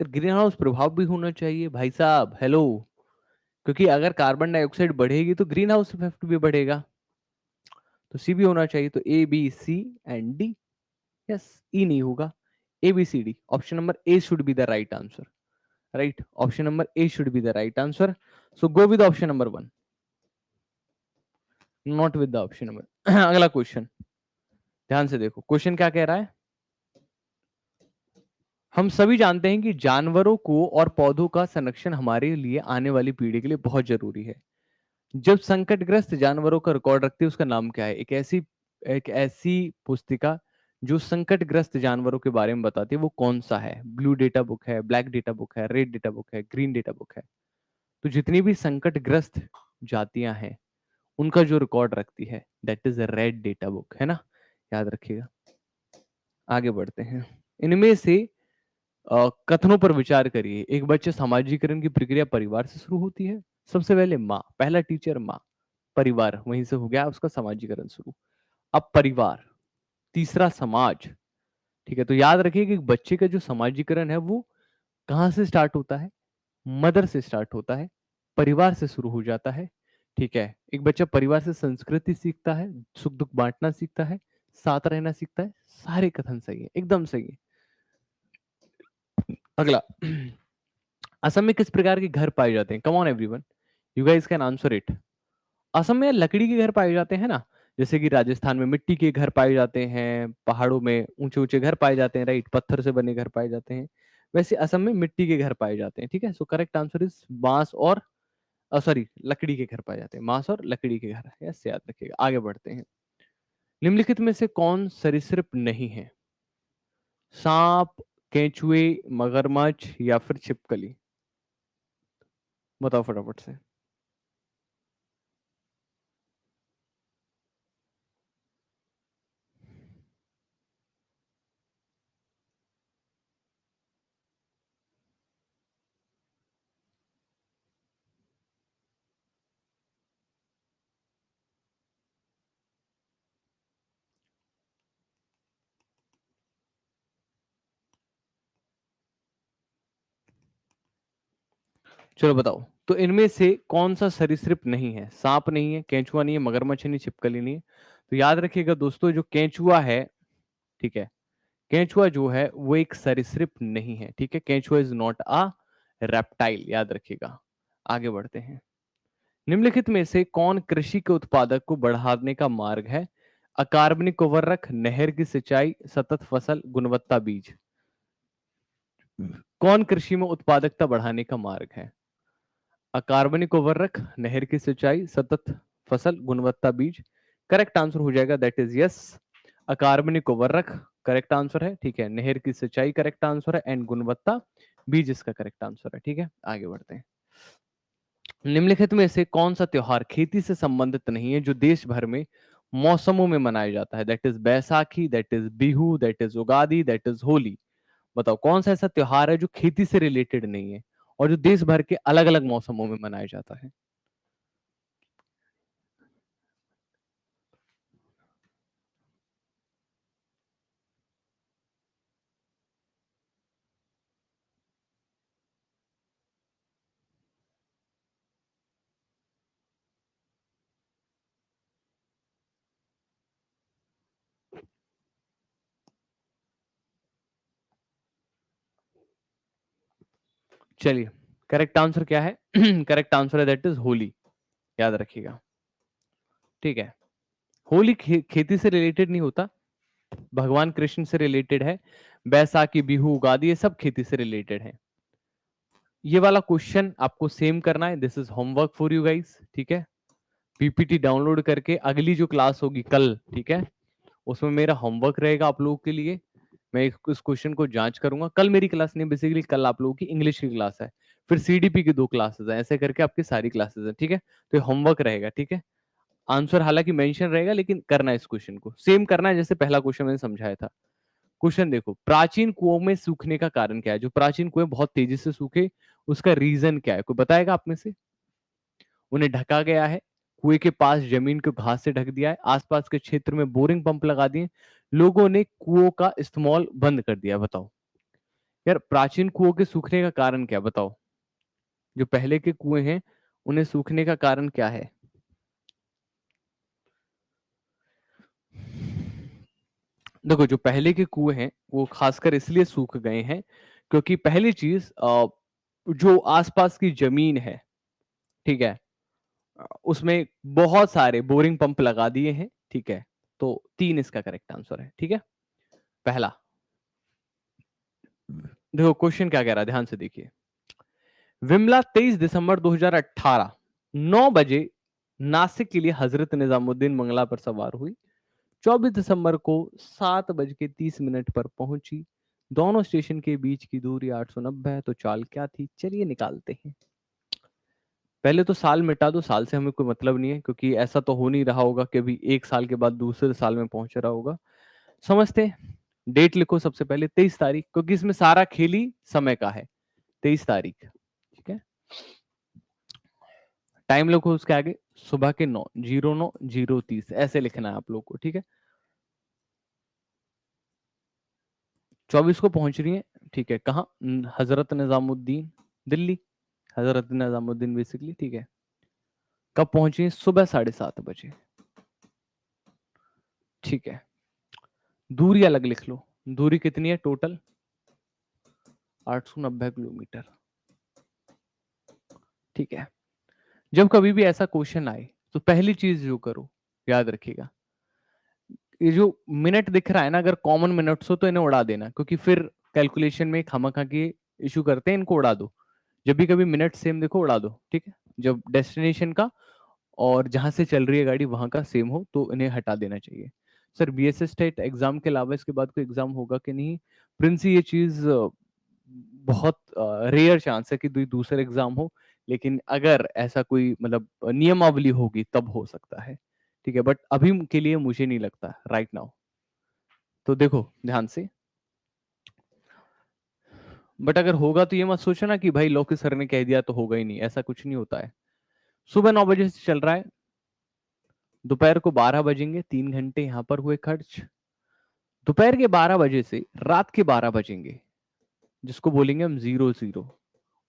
ग्रीन हाउस प्रभाव भी होना चाहिए भाई साहब, हेलो। क्योंकि अगर कार्बन डाइऑक्साइड बढ़ेगी तो ग्रीन हाउस इफेक्ट भी बढ़ेगा, तो सी भी होना चाहिए। तो A B C and D, yes E नहीं होगा, ABCD। Option number A should be the right answer, right, option number A should be the right answer. So go with option number 1, not with the option number. अगला question, ध्यान से देखो question क्या कह रहा है। हम सभी जानते हैं कि जानवरों को और पौधों का संरक्षण हमारे लिए आने वाली पीढ़ी के लिए बहुत जरूरी है। जब संकटग्रस्त जानवरों का रिकॉर्ड रखते हैं उसका नाम क्या है? एक ऐसी पुस्तिका जो संकटग्रस्त जानवरों के बारे में बताती है, वो कौन सा है? ब्लू डेटा बुक है, ब्लैक डेटा बुक है, रेड डेटा बुक है, ग्रीन डेटा बुक है। तो जितनी भी संकटग्रस्त जातियां हैं उनका जो रिकॉर्ड रखती है that is red data book, है ना, याद रखिएगा। आगे बढ़ते हैं। इनमें से कथनों पर विचार करिए। एक बच्चे सामाजिकरण की प्रक्रिया परिवार से शुरू होती है। सबसे पहले माँ, पहला टीचर माँ, परिवार वहीं से हो गया उसका समाजीकरण शुरू। अब परिवार, तीसरा समाज, ठीक है। तो याद रखिए कि बच्चे का जो समाजीकरण है वो कहाँ से स्टार्ट होता है? मदर से स्टार्ट होता है, परिवार से शुरू हो जाता है, ठीक है। एक बच्चा परिवार से संस्कृति सीखता है, सुख दुख बांटना सीखता है, साथ रहना सीखता है। सारे कथन सही है, एकदम सही है। अगला, असम में किस प्रकार के घर पाए जाते हैं? Come on everyone, you guys can answer it. Assam में लकड़ी के घर पाए जाते हैं ना, जैसे कि राजस्थान में मिट्टी के घर पाए जाते हैं, पहाड़ों में ऊंचे ऊंचे घर पाए जाते हैं, राइट, पत्थर से बने घर पाए जाते हैं। वैसे असम में मिट्टी के घर पाए जाते हैं, ठीक है। सो करेक्ट आंसर इज बांस और सॉरी लकड़ी के घर पाए जाते हैं, बांस और लकड़ी के घर, यस याद रखिएगा। आगे बढ़ते हैं। निम्नलिखित में से कौन सरीसृप नहीं है? सांप, केंचुए, मगरमच्छ या फिर छिपकली? बताओ फटाफट से। चलो बताओ, तो इनमें से कौन सा सरीसृप नहीं है? सांप नहीं है, केंचुआ नहीं है, मगरमच्छ नहीं, छिपकली नहीं है। तो याद रखिएगा दोस्तों, जो केंचुआ है, ठीक है, केंचुआ जो है वो एक सरीसृप नहीं है, ठीक है। केंचुआ इज नॉट अ रेप्टाइल, याद रखिएगा। आगे बढ़ते हैं। निम्नलिखित में से कौन कृषि के उत्पादक को बढ़ाने का मार्ग है? अकार्बनिक उर्वरक, नहर की सिंचाई, सतत फसल, गुणवत्ता बीज। कौन कृषि में उत्पादकता बढ़ाने का मार्ग है? अकार्बनिक उर्वरक, नहर की सिंचाई, सतत फसल, गुणवत्ता बीज। करेक्ट आंसर हो जाएगा दैट इज यस, अकार्बनिक उर्वरक करेक्ट आंसर है, ठीक है। नहर की सिंचाई करेक्ट आंसर है, एंड गुणवत्ता बीज इसका करेक्ट आंसर है, ठीक है। आगे बढ़ते हैं। निम्नलिखित में से कौन सा त्योहार खेती से संबंधित नहीं है जो देश भर में मौसमों में मनाया जाता है? That is Baisakhi, that is Bihu, that is Ugadi, that is Holi. बताओ कौन सा ऐसा त्योहार है जो खेती से रिलेटेड नहीं है और जो देश भर के अलग अलग मौसमों में मनाया जाता है? चलिए, करेक्ट आंसर क्या है? करेक्ट आंसर है दैट इज होली, याद रखिएगा। ठीक है, होली खेती से रिलेटेड नहीं होता, भगवान कृष्ण से रिलेटेड है। बैसाखी, बिहू, उगादि, ये सब खेती से रिलेटेड है। ये वाला क्वेश्चन आपको सेम करना है, this is homework for you guys. ठीक है, पीपीटी डाउनलोड करके अगली जो क्लास होगी कल, ठीक है, उसमें मेरा होमवर्क रहेगा आप लोगों के लिए। मैं इस क्वेश्चन को जांच करूंगा। कल मेरी क्लास नहीं, बेसिकली कल आप लोगों की इंग्लिश की क्लास है, फिर सीडीपी की 2 क्लासेस है, ऐसे करके आपकी सारी क्लासेस है। ठीक है, तो ये होमवर्क रहेगा। ठीक है, आंसर हालांकि मेंशन रहेगा, लेकिन करना है इस क्वेश्चन को सेम करना है जैसे पहला क्वेश्चन मैंने समझाया था। क्वेश्चन देखो, प्राचीन कुओं में सूखने का कारण क्या है? जो प्राचीन कुएं बहुत तेजी से सूखे, उसका रीजन क्या है? कोई बताएगा आप में से? उन्हें ढका गया है, कुएं के पास जमीन को घास से ढक दिया है, आसपास के क्षेत्र में बोरिंग पंप लगा दिए, लोगों ने कुओं का इस्तेमाल बंद कर दिया। बताओ यार, प्राचीन कुओं के सूखने का कारण क्या? बताओ, जो पहले के कुएं हैं उन्हें सूखने का कारण क्या है? देखो, जो पहले के कुएं हैं वो खासकर इसलिए सूख गए हैं क्योंकि पहली चीज, जो आसपास की जमीन है, ठीक है, उसमें बहुत सारे बोरिंग पंप लगा दिए हैं। ठीक है, तो 3 इसका करेक्ट आंसर है। ठीक है, पहला। देखो क्वेश्चन क्या कह रहा है, ध्यान से देखिए। विमला 23 दिसंबर 2018 9 बजे नासिक के लिए हजरत निजामुद्दीन मंगला पर सवार हुई। 24 दिसंबर को 7:30 पर पहुंची। दोनों स्टेशन के बीच की दूरी 890 है, तो चाल क्या थी? चलिए निकालते हैं। पहले तो साल मिटा दो, साल से हमें कोई मतलब नहीं है, क्योंकि ऐसा तो हो नहीं रहा होगा कि अभी 1 साल के बाद दूसरे साल में पहुंच रहा होगा। समझते हैं, डेट लिखो सबसे पहले 23 तारीख, क्योंकि इसमें सारा खेल ही समय का है। 23 तारीख, ठीक है। टाइम लिखो उसके आगे, सुबह के 9:09:30 ऐसे लिखना है आप लोग को। ठीक है, 24 को पहुंच रही है। ठीक है, कहाँ? हजरत निजामुद्दीन, दिल्ली। हजरत निजामुद्दीन बेसिकली। ठीक है, कब पहुंची? सुबह 7:30 बजे। ठीक है, दूरी अलग लिख लो। दूरी कितनी है टोटल? 890 किलोमीटर। ठीक है, जब कभी भी ऐसा क्वेश्चन आए तो पहली चीज जो करो, याद रखिएगा, ये जो मिनट दिख रहा है ना, अगर कॉमन मिनट्स हो तो इन्हें उड़ा देना, क्योंकि फिर कैलकुलेशन में खामखा की इशू करते हैं, इनको उड़ा दो। जब भी कभी मिनट सेम देखो, उड़ा दो। ठीक है, जब डेस्टिनेशन का और जहां से चल रही है गाड़ी वहां का सेम हो तो इन्हें हटा देना चाहिए। सर, बीएसएस टेट एग्जाम के अलावा इसके बाद कोई एग्जाम होगा कि नहीं? प्रिंस, ये चीज बहुत रेयर चांस है कि दूसरा एग्जाम हो, लेकिन अगर ऐसा कोई मतलब नियमावली होगी तब हो सकता है। ठीक है, बट अभी के लिए मुझे नहीं लगता राइट नाउ। तो देखो ध्यान से, बट अगर होगा तो ये मत सोचना कि भाई लोकेश सर ने कह दिया तो होगा ही नहीं, ऐसा कुछ नहीं होता है। सुबह 9 बजे से चल रहा है, दोपहर को 12 बजेंगे, 3 घंटे यहां पर हुए खर्च। दोपहर के 12 बजे से रात के 12 बजेंगे, जिसको बोलेंगे हम 00,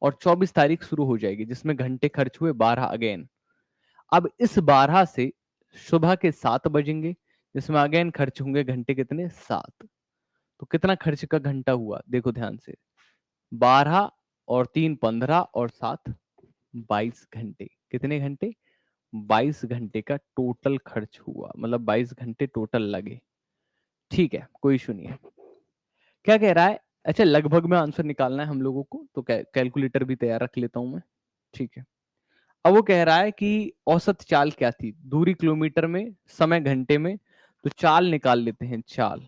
और 24 तारीख शुरू हो जाएगी, जिसमें घंटे खर्च हुए 12 अगेन। अब इस 12 से सुबह के 7 बजेंगे, जिसमें अगेन खर्च होंगे घंटे कितने? 7। तो कितना खर्च का घंटा हुआ? देखो ध्यान से, 12 और 3 15 और 7 22 घंटे। कितने घंटे? 22 घंटे का टोटल खर्च हुआ, मतलब 22 घंटे टोटल लगे। ठीक है, कोई इशू नहीं है। क्या कह रहा है? अच्छा, लगभग में आंसर निकालना है हम लोगों को, तो कैलकुलेटर भी तैयार रख लेता हूं मैं। ठीक है, अब वो कह रहा है कि औसत चाल क्या थी? दूरी किलोमीटर में, समय घंटे में, तो चाल निकाल लेते हैं। चाल,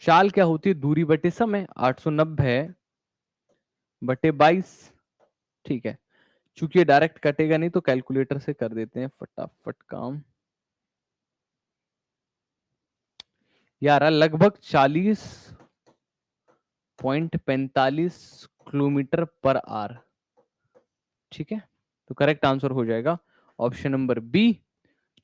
चाल क्या होती है? दूरी बटे समय, 890 बटे 22। ठीक है, चूंकि ये डायरेक्ट कटेगा नहीं तो कैलकुलेटर से कर देते हैं फटाफट काम। यार लगभग 40.45 किलोमीटर पर आवर। ठीक है, तो करेक्ट आंसर हो जाएगा ऑप्शन नंबर बी।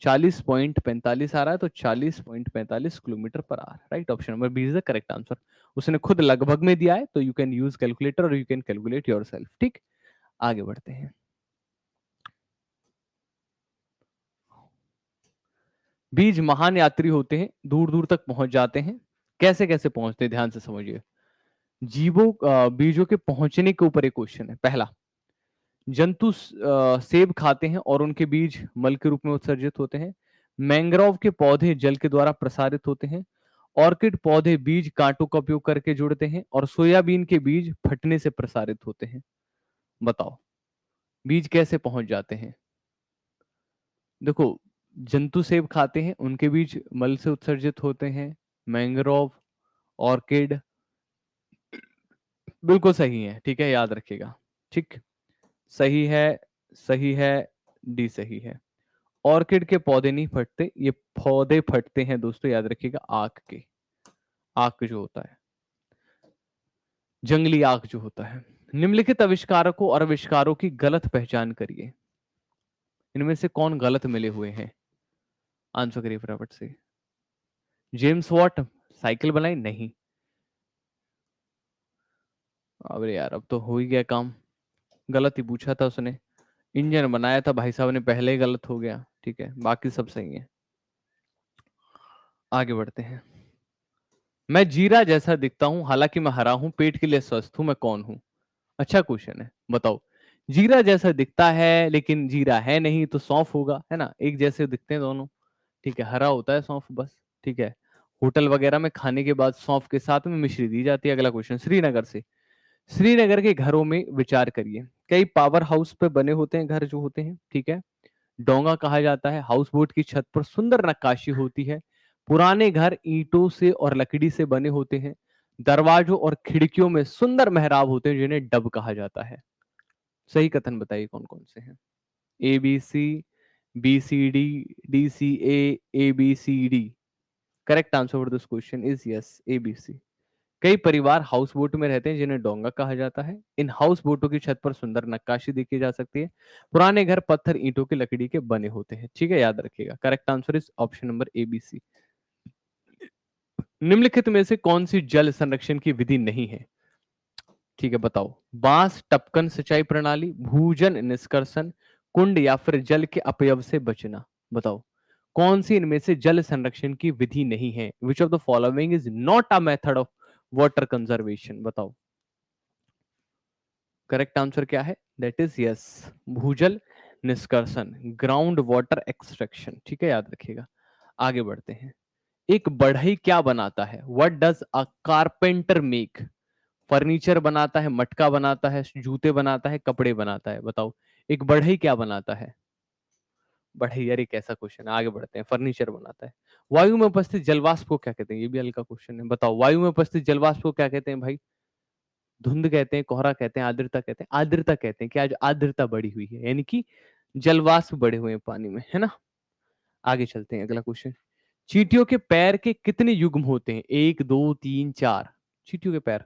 40.45 आ रहा है, तो 40.45 kilometre per hour, right. Option number B is the correct answer. उसने खुद लगभग में दिया है, तो यू कैन यूज कैलकुलेटर और यू कैन कैलकुलेट योरसेल्फ। ठीक, आगे बढ़ते हैं। बीज महान यात्री होते हैं, दूर दूर तक पहुंच जाते हैं। कैसे कैसे पहुंचते हैं? ध्यान से समझिए। बीजों के पहुंचने के ऊपर एक क्वेश्चन है। पहला, जंतु सेब खाते हैं और उनके बीज मल के रूप में उत्सर्जित होते हैं। मैंग्रोव के पौधे जल के द्वारा प्रसारित होते हैं। ऑर्किड पौधे बीज कांटों का उपयोग करके जुड़ते हैं। और सोयाबीन के बीज फटने से प्रसारित होते हैं। बताओ, बीज कैसे पहुंच जाते हैं? देखो, जंतु सेब खाते हैं, उनके बीज मल से उत्सर्जित होते हैं। मैंग्रोव, ऑर्किड, बिल्कुल सही है। ठीक है, याद रखिएगा। ठीक, सही है, सही है, डी सही है। ऑर्किड के पौधे नहीं फटते, ये पौधे फटते हैं दोस्तों, याद रखिएगा, आग के। आग जो होता है, जंगली आग जो होता है। निम्नलिखित आविष्कारकों और आविष्कारों की गलत पहचान करिए। इनमें से कौन गलत मिले हुए हैं? आंसर करिए फटाफट से। जेम्स वॉट साइकिल बनाई? नहीं। अरे यार, अब तो हो ही गया काम। गलत ही पूछा था उसने। इंजन बनाया था भाई साहब ने, पहले ही गलत हो गया। ठीक है, बाकी सब सही है। आगे बढ़ते हैं। मैं जीरा जैसा दिखता हूं, हालांकि मैं हरा हूं, पेट के लिए स्वस्थ हूं, मैं कौन हूं? अच्छा क्वेश्चन है, बताओ। जीरा जैसा दिखता है लेकिन जीरा है नहीं, तो सौंफ होगा, है ना? एक जैसे दिखते हैं दोनों। ठीक है, हरा होता है सौंफ बस। ठीक है, होटल वगैरह में खाने के बाद सौंफ के साथ में मिश्री दी जाती है। अगला क्वेश्चन, श्रीनगर से। श्रीनगर के घरों में विचार करिए। कई पावर हाउस पे बने होते हैं घर जो होते हैं। ठीक है, डोंगा कहा जाता है। हाउस बोट की छत पर सुंदर नक्काशी होती है। पुराने घर ईंटों से और लकड़ी से बने होते हैं। दरवाजों और खिड़कियों में सुंदर मेहराब होते हैं जिन्हें डब कहा जाता है। सही कथन बताइए कौन कौन से हैं? A B C, B C D, D C A B C D. Correct answer for this question is yes, A B C. कई परिवार हाउस बोट में रहते हैं जिन्हें डोंगा कहा जाता है। इन हाउस बोटों की छत पर सुंदर नक्काशी देखी जा सकती है। पुराने घर पत्थर ईंटों की लकड़ी के बने होते हैं। ठीक है, याद रखिएगा। Correct answer is option number A B C. निम्नलिखित में से कौन सी जल संरक्षण की विधि नहीं है? ठीक है, बताओ। बांस टपकन सिंचाई प्रणाली, भूजन निष्कर्षण, कुंड, या फिर जल के अपव्यय से बचना। बताओ, कौन सी इनमें से जल संरक्षण की विधि नहीं है? Which of the following is not a method of water conservation? बताओ, करेक्ट आंसर क्या है? दैट इज यस, भूजल निष्कर्षण, ग्राउंड वाटर एक्सट्रैक्शन। ठीक है, याद रखिएगा। आगे बढ़ते हैं। एक बढ़ई क्या बनाता है? What does a carpenter make? Furniture बनाता है, मटका बनाता है, जूते बनाता है, कपड़े बनाता है? बताओ, एक बढ़ई क्या बनाता है? बढ़ई, यार एक ऐसा क्वेश्चन है। आगे बढ़ते हैं। फर्नीचर बनाता है। वायु में उपस्थित जलवाष्प को क्या कहते हैं? ये भी हल्का क्वेश्चन है। बताओ, वायु में उपस्थित जलवाष्प को क्या कहते हैं भाई? धुंध कहते हैं, कोहरा कहते हैं, आर्द्रता कहते हैं? आर्द्रता कहते हैं कि आज आर्द्रता बढ़ी हुई है, यानी कि जलवाष्प बढ़े हुए हैं पानी में, है ना? आगे चलते हैं, अगला क्वेश्चन। चींटियों के पैर के कितने युग्म होते हैं? एक, दो, तीन, चार। चींटियों के पैर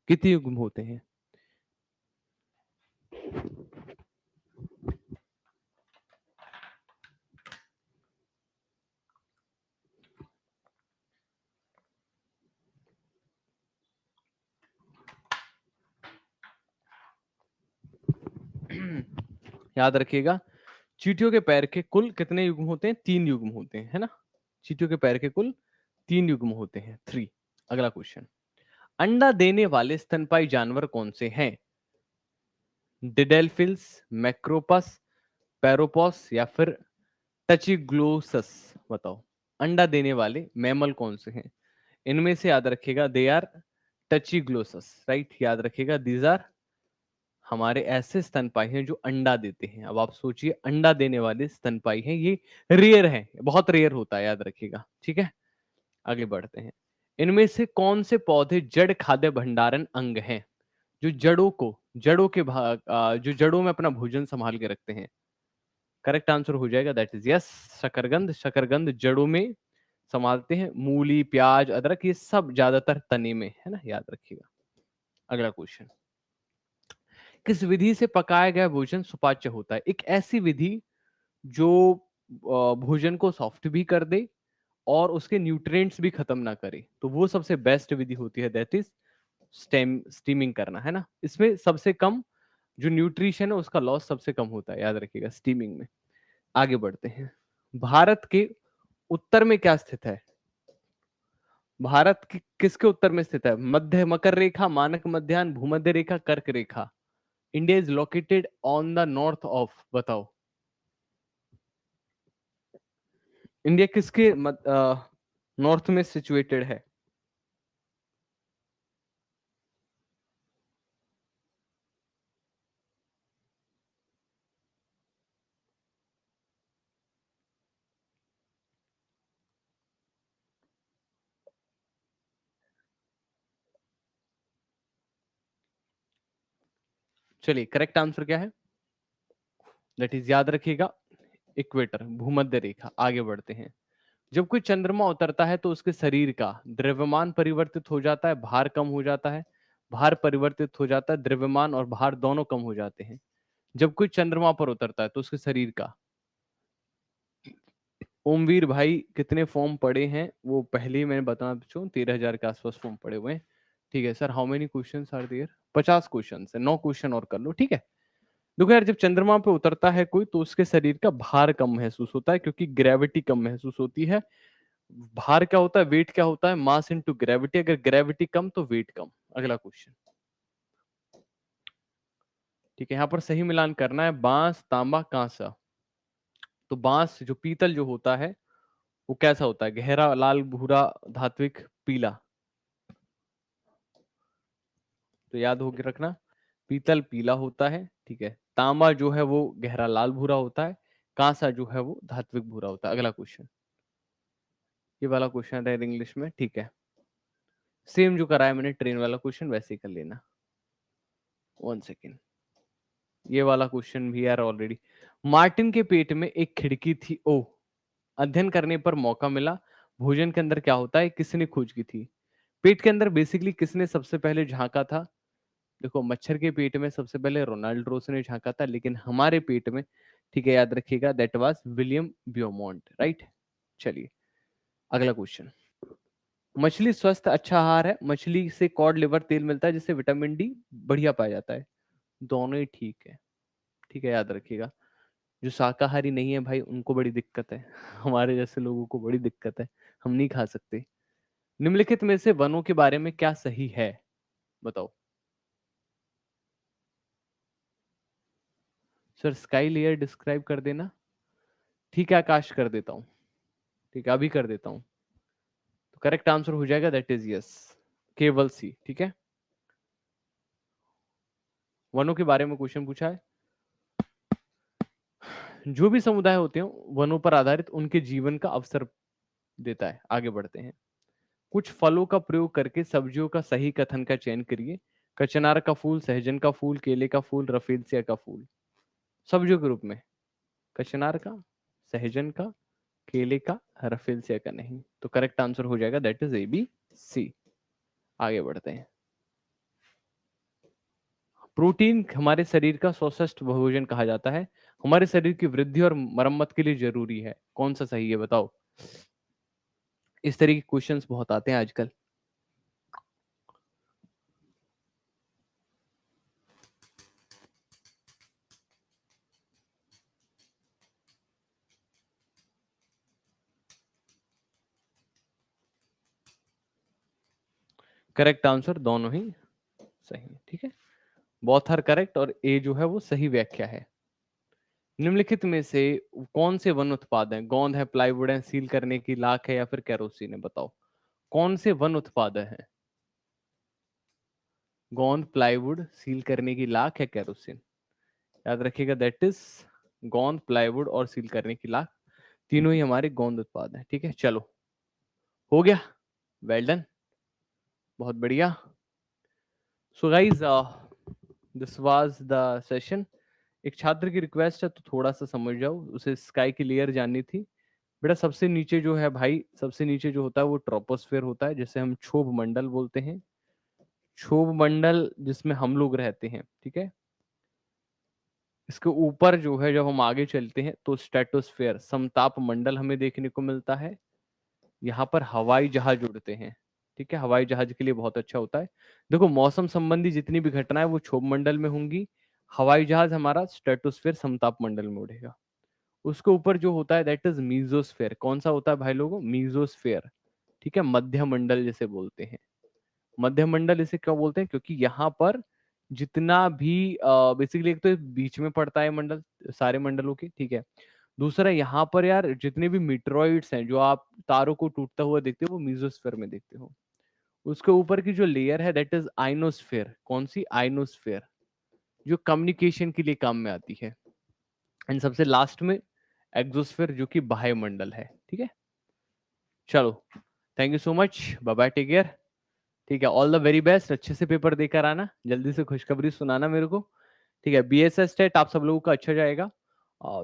कितने युग्म होते हैं? याद रखिएगा, चींटियों के पैर के कुल कितने युग्म होते हैं? तीन युग्म होते हैं, है ना? चींटियों के पैर के कुल तीन युग्म होते हैं, 3। अगला क्वेश्चन। अंडा देने वाले स्तनपायी जानवर कौन से हैं? डिडेल्फिल्स, मैक्रोपस, पैरोपॉस, या फिर टचिग्लोसस? बताओ, अंडा देने वाले मैमल कौन से हैं? इनमें से याद रखिएगा, दे आर टचिग्लोसस, राइट? याद रखिएगा, दीज आर हमारे ऐसे स्तनपायी हैं जो अंडा देते हैं। अब आप सोचिए, अंडा देने वाले स्तनपायी हैं, ये रेयर है, बहुत रेयर होता है, याद रखिएगा। ठीक है, आगे बढ़ते हैं। इनमें से कौन से पौधे जड़ खाद्य भंडारण अंग हैं, जो जड़ों के भाग जो जड़ों में अपना भोजन संभाल के रखते हैं? करेक्ट आंसर हो जाएगा, दैट इज यस, शकरकंद। शकरकंद जड़ों में संभालते हैं। मूली, प्याज, अदरक, ये सब ज्यादातर तने में, है ना? याद रखिएगा। अगला क्वेश्चन। किस विधि से पकाया गया भोजन सुपाच्य होता है? एक ऐसी विधि जो भोजन को सॉफ्ट भी कर दे और उसके न्यूट्रिएंट्स भी खत्म ना करे, तो वो सबसे बेस्ट विधि होती है, दैट इज स्टीमिंग करना, है ना? इसमें सबसे कम जो न्यूट्रिशन है उसका लॉस सबसे कम होता है, याद रखिएगा, स्टीमिंग में। आगे बढ़ते हैं। भारत के उत्तर में क्या स्थित है? भारत किसके उत्तर में स्थित है? मध्य मकर रेखा, मानक मध्याह्न, भूमध्य रेखा, कर्क रेखा। India is located on the north of, बताओ इंडिया किसके नॉर्थ में सिचुएटेड है? चलिए करेक्ट आंसर क्या है? दैट इज, याद रखिएगा, इक्वेटर, भूमध्य रेखा। आगे बढ़ते हैं। जब कोई चंद्रमा उतरता है तो उसके शरीर का द्रव्यमान परिवर्तित हो जाता है, भार कम हो जाता है, भार परिवर्तित हो जाता है, द्रव्यमान और भार दोनों कम हो जाते हैं। जब कोई चंद्रमा पर उतरता है तो उसके शरीर का, ओमवीर भाई कितने फॉर्म पड़े हैं वो पहले ही मैंने बता चुका, 13,000 के आसपास फॉर्म पड़े हुए हैं। ठीक है sir, how many question are there? 50 question है, 9 क्वेश्चन और कर लो, ठीक है। देखो यार, जब चंद्रमा पे उतरता है कोई तो उसके शरीर का भार कम महसूस होता है, क्योंकि ग्रेविटी कम महसूस होती है। भार क्या होता है, वेट क्या होता है, मास इनटू ग्रेविटी। अगर ग्रेविटी कम तो वेट कम। अगला क्वेश्चन, ठीक है, यहाँ पर सही मिलान करना है, बांस, तांबा, कांसा। तो बांस जो पीतल जो होता है वो कैसा होता है? गहरा लाल, भूरा, धात्विक, पीला। तो याद हो के रखना, पीतल पीला होता है, ठीक है। तांबा जो है वो गहरा लाल भूरा होता है, कांसा जो है वो धात्विक भूरा होता है। अगला क्वेश्चन, ये वाला क्वेश्चन है इंग्लिश में, ठीक है। सेम जो कराया मैंने ट्रेन वाला क्वेश्चन वैसे ही कर लेना। 1 सेकेंड, ये वाला क्वेश्चन भी यार ऑलरेडी। मार्टिन के पेट में एक खिड़की थी, ओ अध्ययन करने पर मौका मिला, भोजन के अंदर क्या होता है, किसने खोज की थी? पेट के अंदर बेसिकली किसने सबसे पहले झांका था? देखो, मच्छर के पेट में सबसे पहले रोनाल्ड रोस ने झांका था, लेकिन हमारे पेट में, ठीक है, याद रखिएगा, दैट वाज विलियम ब्योमोंट, राइट। चलिए अगला क्वेश्चन। मछली स्वस्थ अच्छा आहार है, मछली से कॉड लिवर तेल मिलता है जिससे विटामिन डी बढ़िया पाया जाता है। दोनों ही ठीक है, ठीक है, याद रखिएगा। जो शाकाहारी नहीं है भाई उनको बड़ी दिक्कत है, हमारे जैसे लोगों को बड़ी दिक्कत है, हम नहीं खा सकते। निम्नलिखित में से वनों के बारे में क्या सही है, बताओ। सर स्काई लेयर डिस्क्राइब कर देना। ठीक है आकाश, कर देता हूँ, ठीक है अभी कर देता हूँ। तो करेक्ट आंसर हो जाएगा, दैट इज यस, केवल सी, ठीक है। वनों के बारे में क्वेश्चन पूछा है। जो भी समुदाय होते हैं वनों पर आधारित उनके जीवन का अवसर देता है। आगे बढ़ते हैं। कुछ फलों का प्रयोग करके सब्जियों का सही कथन का चयन करिए। कचनार का फूल, सहजन का फूल, केले का फूल, रफेलसिया का फूल। सब्जियों के रूप में कचनार का, सहजन का, केले का, रफेलसिया का नहीं। तो करेक्ट आंसर हो जाएगा, that is A B C. आगे बढ़ते हैं। प्रोटीन हमारे शरीर का स्वस्थ भोजन कहा जाता है, हमारे शरीर की वृद्धि और मरम्मत के लिए जरूरी है। कौन सा सही है, बताओ। इस तरह के क्वेश्चंस बहुत आते हैं आजकल। करेक्ट आंसर दोनों ही सही है, ठीक है। बोथ आर करेक्ट, और ए जो है वो सही व्याख्या है। निम्नलिखित में से कौन से वन उत्पाद हैं? गोंद है, प्लाईवुड है, सील करने की लाख है, या फिर केरोसिन है, बताओ। कौन से वन उत्पाद हैं? गोंद, प्लाईवुड, सील करने की लाख है, केरोसिन। याद रखिएगा, दैट इज गोंद, प्लाईवुड और सील करने की लाख, तीनों ही हमारे गोंद उत्पाद हैं, ठीक है। चलो हो गया, वेल डन, बहुत बढ़िया। So guys, this was the session. एक छात्र की रिक्वेस्ट है तो थोड़ा सा समझ जाओ, उसे स्काई की लेयर जाननी थी। बेटा सबसे नीचे जो है भाई, सबसे नीचे जो होता है वो ट्रोपोस्फेयर होता है, जिसे हम क्षोभ मंडल बोलते हैं। क्षोभ मंडल जिसमें हम लोग रहते हैं, ठीक है। इसके ऊपर जो है, जब हम आगे चलते हैं तो स्ट्रेटोस्फेयर, समताप मंडल हमें देखने को मिलता है। यहाँ पर हवाई जहाज उड़ते हैं, ठीक है, हवाई जहाज के लिए बहुत अच्छा होता है। देखो मौसम संबंधी जितनी भी घटनाएं वो क्षोभ मंडल में होंगी, हवाई जहाज हमारा स्ट्रेटोस्फेयर, समताप मंडल में उड़ेगा। उसके ऊपर जो होता है दैट इज मीजोस्फेयर। कौन सा होता है भाई लोगों? मीजोस्फेयर, ठीक है, मध्य मंडल जिसे बोलते हैं। मध्य मंडल इसे क्यों बोलते हैं? क्योंकि यहाँ पर जितना भी बेसिकली एक तो बीच में पड़ता है मंडल सारे मंडलों के, ठीक है। दूसरा यहाँ पर यार जितने भी मीटरॉइड्स हैं जो आप तारों को टूटता हुआ देखते हो वो मीजोस्फीयर में देखते हो। उसके ऊपर की जो लेयर है दैट इज आइनोस्फीयर। कौन सी? आइनोस्फीयर, जो कम्युनिकेशन के लिए काम में आती है। एंड सबसे लास्ट में एक्सोस्फीयर जो कि बाह्य मंडल है, ठीक है। चलो, thank you so much, bye bye, take care. ठीक है, ऑल द वेरी बेस्ट, अच्छे से पेपर देकर आना, जल्दी से खुशखबरी सुनाना मेरे को। ठीक है, बीएसएस टेट आप सब लोगों का अच्छा जाएगा।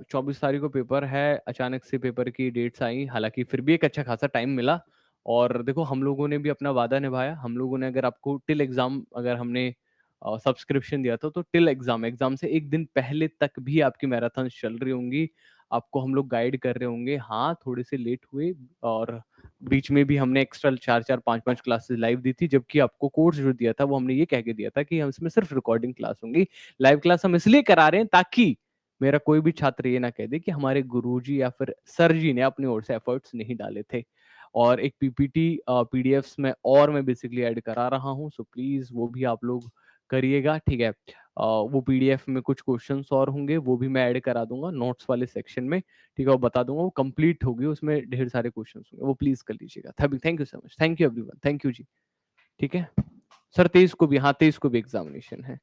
24 तारीख को पेपर है, अचानक से पेपर की डेट्स आई, हालांकि फिर भी एक अच्छा खासा टाइम मिला। और देखो हम लोगों ने भी अपना वादा निभाया। हम लोगों ने अगर आपको टिल एग्जाम अगर हमने सब्सक्रिप्शन दिया था तो टिल एग्जाम एग्जाम से एक दिन पहले तक भी आपकी मैराथन चल रही होंगी, आपको हम लोग गाइड कर रहे होंगे। हाँ, थोड़े से लेट हुए और बीच में भी हमने एक्स्ट्रा 4-4 5-5 क्लासेस लाइव दी थी, जबकि आपको कोर्स जो दिया था वो हमने ये कह के दिया था कि हम इसमें सिर्फ रिकॉर्डिंग क्लास होंगी। लाइव क्लास हम इसलिए करा रहे हैं ताकि मेरा कोई भी छात्र ये ना कह दे कि हमारे गुरुजी या फिर सर जी ने अपनी ओर से एफर्ट्स नहीं डाले थे। और एक पीपीटी पीडीएफ्स में और मैं बेसिकली ऐड करा रहा हूँ, सो प्लीज वो भी आप लोग करिएगा, ठीक है। वो पीडीएफ में कुछ क्वेश्चंस और होंगे, वो भी मैं ऐड करा दूंगा नोट्स वाले सेक्शन में, ठीक है। वो बता दूंगा, वो कंप्लीट होगी, उसमें ढेर सारे क्वेश्चंस होंगे, वो प्लीज कर लीजिएगा। Thank you so much, thank you everyone, thank you ji. ठीक है सर, 23 को भी, हाँ 23 को भी एग्जामिनेशन है।